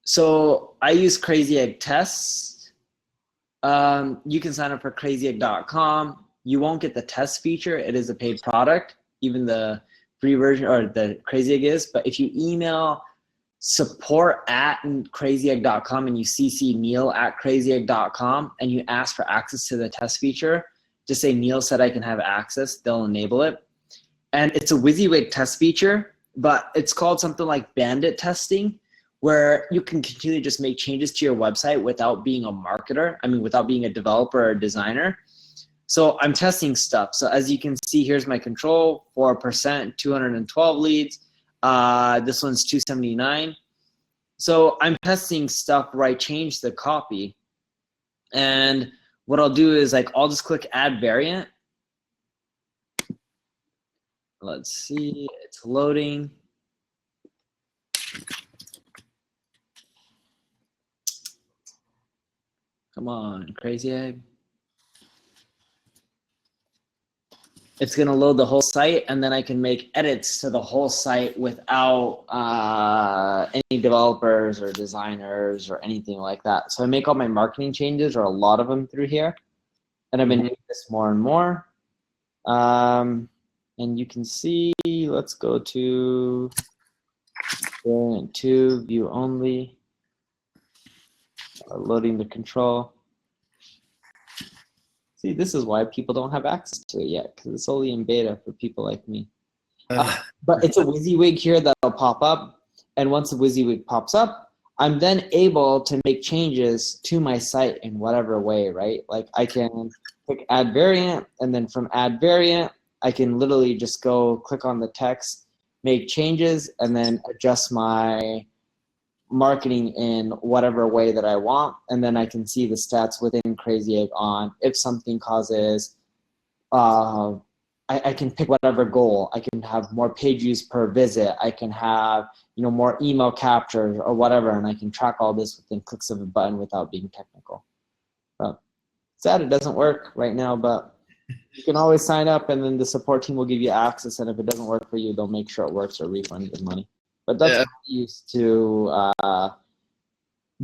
So I use Crazy Egg tests. You can sign up for crazyegg.com. You won't get the test feature. It is a paid product, even the free version, or the Crazy Egg is. But if you email support@crazyegg.com and you CC Neil at crazyegg.com and you ask for access to the test feature, just say Neil said I can have access, they'll enable it. And it's a WYSIWYG test feature, but it's called something like bandit testing, where you can continually just make changes to your website without being a marketer. I mean, without being a developer or a designer. So I'm testing stuff. So as you can see, here's my control, 4%, 212 leads. This one's 279. So I'm testing stuff where I change the copy. And what I'll do is like, I'll just click add variant. Let's see, it's loading. Come on, Crazy Egg. It's gonna load the whole site, and then I can make edits to the whole site without any developers or designers or anything like that. So I make all my marketing changes, or a lot of them, through here. And I've been doing this more and more. And you can see, let's go to variant 2, view only, loading the control. See, this is why people don't have access to it yet, because it's only in beta for people like me. But it's a WYSIWYG here that'll pop up. And once the WYSIWYG pops up, I'm then able to make changes to my site in whatever way, right? Like I can click add variant, and then from add variant, I can literally just go click on the text, make changes, and then adjust my marketing in whatever way that I want. And then I can see the stats within Crazy Egg on if something causes, I can pick whatever goal. I can have more page views per visit. I can have, you know, more email captures or whatever, and I can track all this within clicks of a button without being technical. But sad it doesn't work right now, but you can always sign up, and then the support team will give you access, and if it doesn't work for you, they'll make sure it works or refund the money. But that's what I used to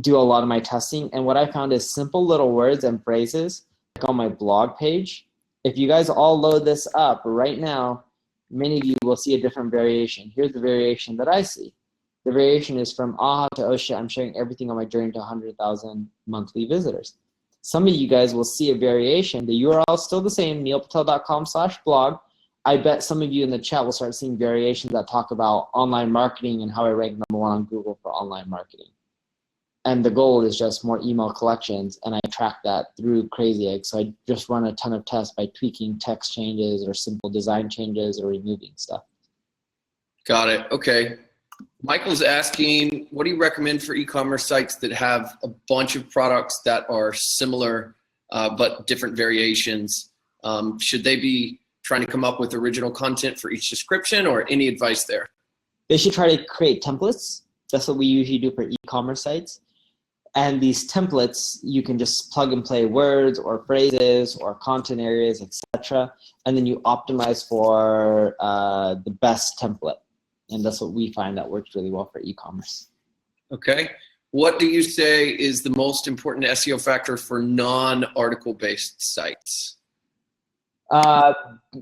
do a lot of my testing. And what I found is simple little words and phrases, like on my blog page. If you guys all load this up right now, many of you will see a different variation. Here's the variation that I see. The variation is from aha to oh shit, I'm sharing everything on my journey to 100,000 monthly visitors. Some of you guys will see a variation. The URL is still the same, neilpatel.com/blog. I bet some of you in the chat will start seeing variations that talk about online marketing and how I rank #1 on Google for online marketing. And the goal is just more email collections, and I track that through Crazy Egg. So I just run a ton of tests by tweaking text changes or simple design changes or removing stuff. Got it. Okay. Michael's asking, what do you recommend for e-commerce sites that have a bunch of products that are similar but different variations? Should they be trying to come up with original content for each description, or any advice there? They should try to create templates. That's what we usually do for e-commerce sites. And these templates, you can just plug and play words or phrases or content areas, etc. And then you optimize for the best template. And that's what we find that works really well for e-commerce. Okay. What do you say is the most important SEO factor for non-article based sites?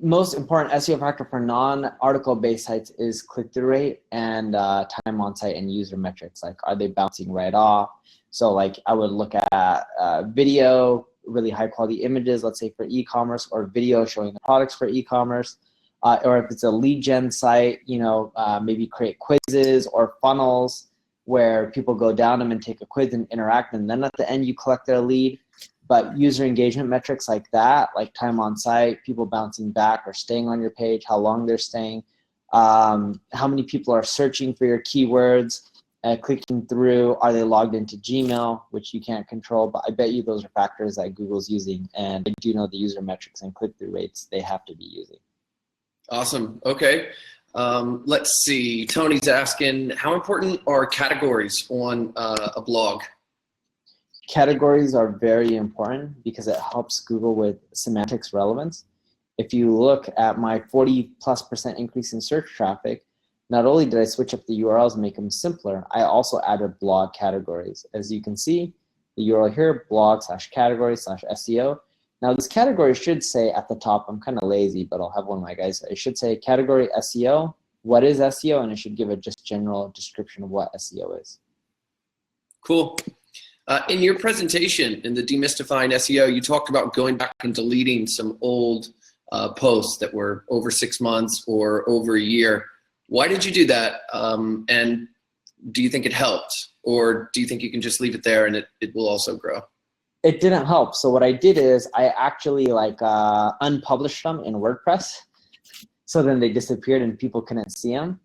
Most important SEO factor for non-article based sites is click-through rate and time on site and user metrics. Like, are they bouncing right off? So like I would look at video, really high quality images, let's say for e-commerce, or video showing the products for e-commerce. Or if it's a lead gen site, you know, maybe create quizzes or funnels where people go down them and take a quiz and interact, and then at the end you collect their lead. But user engagement metrics like that, like time on site, people bouncing back or staying on your page, how long they're staying, how many people are searching for your keywords, clicking through, are they logged into Gmail, which you can't control, but I bet you those are factors that Google's using, and I do know the user metrics and click-through rates they have to be using. Awesome. Okay. Let's see. Tony's asking, how important are categories on a blog? Categories are very important because it helps Google with semantics relevance. If you look at my 40+% increase in search traffic, not only did I switch up the URLs and make them simpler, I also added blog categories. As you can see, the URL here, blog/category/SEO. Now this category should say at the top, I'm kind of lazy, but I'll have one of my guys, it should say category SEO, what is SEO, and it should give a just general description of what SEO is. Cool. In your presentation, in the Demystifying SEO, you talked about going back and deleting some old posts that were over 6 months or over a year. Why did you do that? And do you think it helped? Or do you think you can just leave it there and it will also grow? It didn't help. So what I did is I actually unpublished them in WordPress. So then they disappeared and people couldn't see them.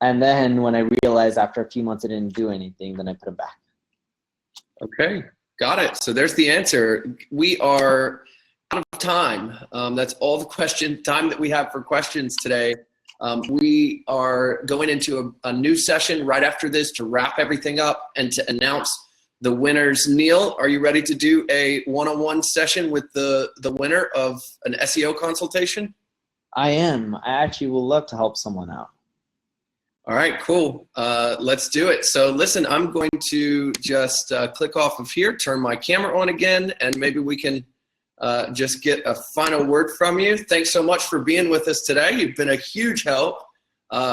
And then when I realized after a few months it didn't do anything, then I put them back. Okay, got it. So there's the answer. We are out of time. That's all the time that we have for questions today. We are going into a new session right after this to wrap everything up and to announce the winners. Neil, are you ready to do a one-on-one session with the winner of an SEO consultation? I am. I actually would love to help someone out. All right, cool. Let's do it. So listen, I'm going to just click off of here, turn my camera on again, and maybe we can just get a final word from you. Thanks so much for being with us today. You've been a huge help.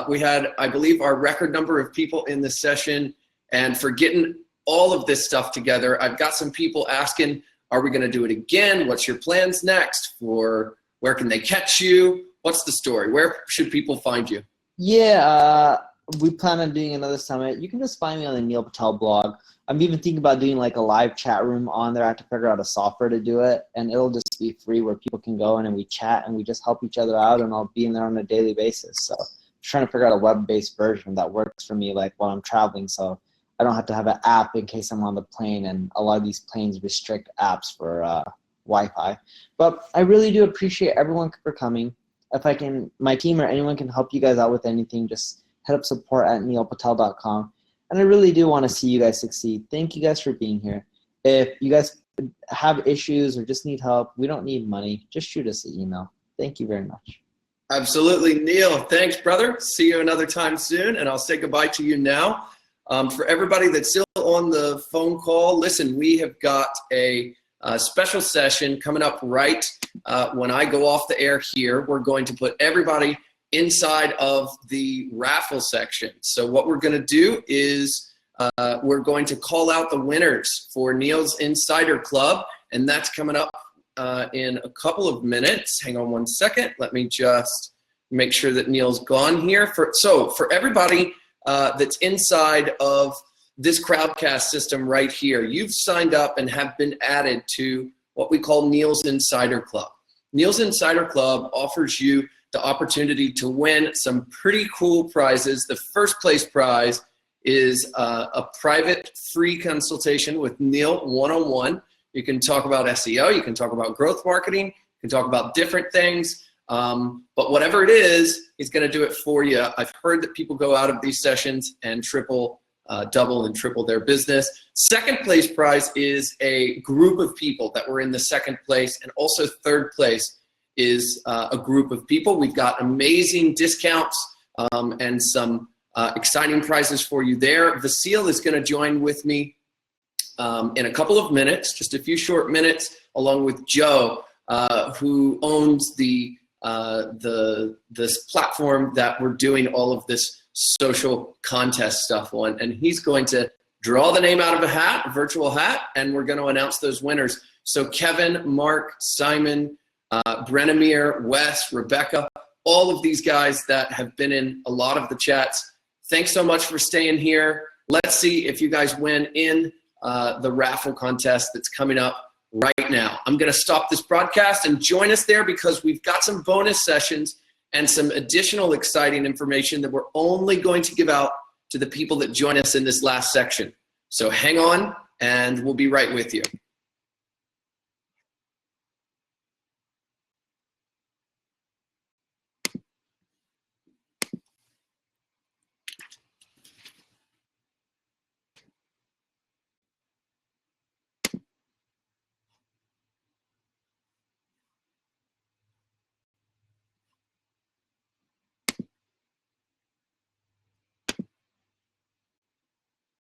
We had, I believe, our record number of people in this session, and for getting all of this stuff together. I've got some people asking, are we going to do it again? What's your plans next? For where can they catch you? What's the story? Where should people find you? Yeah, we plan on doing another summit. You can just find me on the Neil Patel blog. I'm even thinking about doing like a live chat room on there. I have to figure out a software to do it, and it'll just be free where people can go in and we chat and we just help each other out, and I'll be in there on a daily basis. So I'm trying to figure out a web-based version that works for me like while I'm traveling, so I don't have to have an app in case I'm on the plane, and a lot of these planes restrict apps for Wi-Fi. But I really do appreciate everyone for coming. If I can, my team or anyone can help you guys out with anything, just head up support@neilpatel.com. And I really do want to see you guys succeed. Thank you guys for being here. If you guys have issues or just need help, we don't need money. Just shoot us an email. Thank you very much. Absolutely, Neil. Thanks, brother. See you another time soon, and I'll say goodbye to you now. For everybody that's still on the phone call, listen, we have got a special session coming up right when I go off the air here. We're going to put everybody inside of the raffle section. So what we're going to do is we're going to call out the winners for Neil's Insider Club, and that's coming up in a couple of minutes. Hang on one second. Let me just make sure that Neil's gone here. So for everybody that's inside of this Crowdcast system right here, you've signed up and have been added to what we call Neil's Insider Club. Neil's Insider Club offers you the opportunity to win some pretty cool prizes. The first place prize is a private free consultation with Neil one-on-one. You can talk about SEO, you can talk about growth marketing, you can talk about different things, but whatever it is, he's gonna do it for you. I've heard that people go out of these sessions and double and triple their business. Second place prize is a group of people that were in the second place, and also third place is a group of people. We've got amazing discounts and some exciting prizes for you there. Vasile is gonna join with me in a couple of minutes, just a few short minutes, along with Joe, who owns this platform that we're doing all of this social contest stuff on, and he's going to draw the name out of a hat, a virtual hat, and we're going to announce those winners. So Kevin, Mark, Simon, Brenimir, Wes, Rebecca, all of these guys that have been in a lot of the chats, thanks so much for staying here. Let's see if you guys win in the raffle contest that's coming up right now. I'm going to stop this broadcast and join us there, because we've got some bonus sessions and some additional exciting information that we're only going to give out to the people that join us in this last section. So hang on, and we'll be right with you.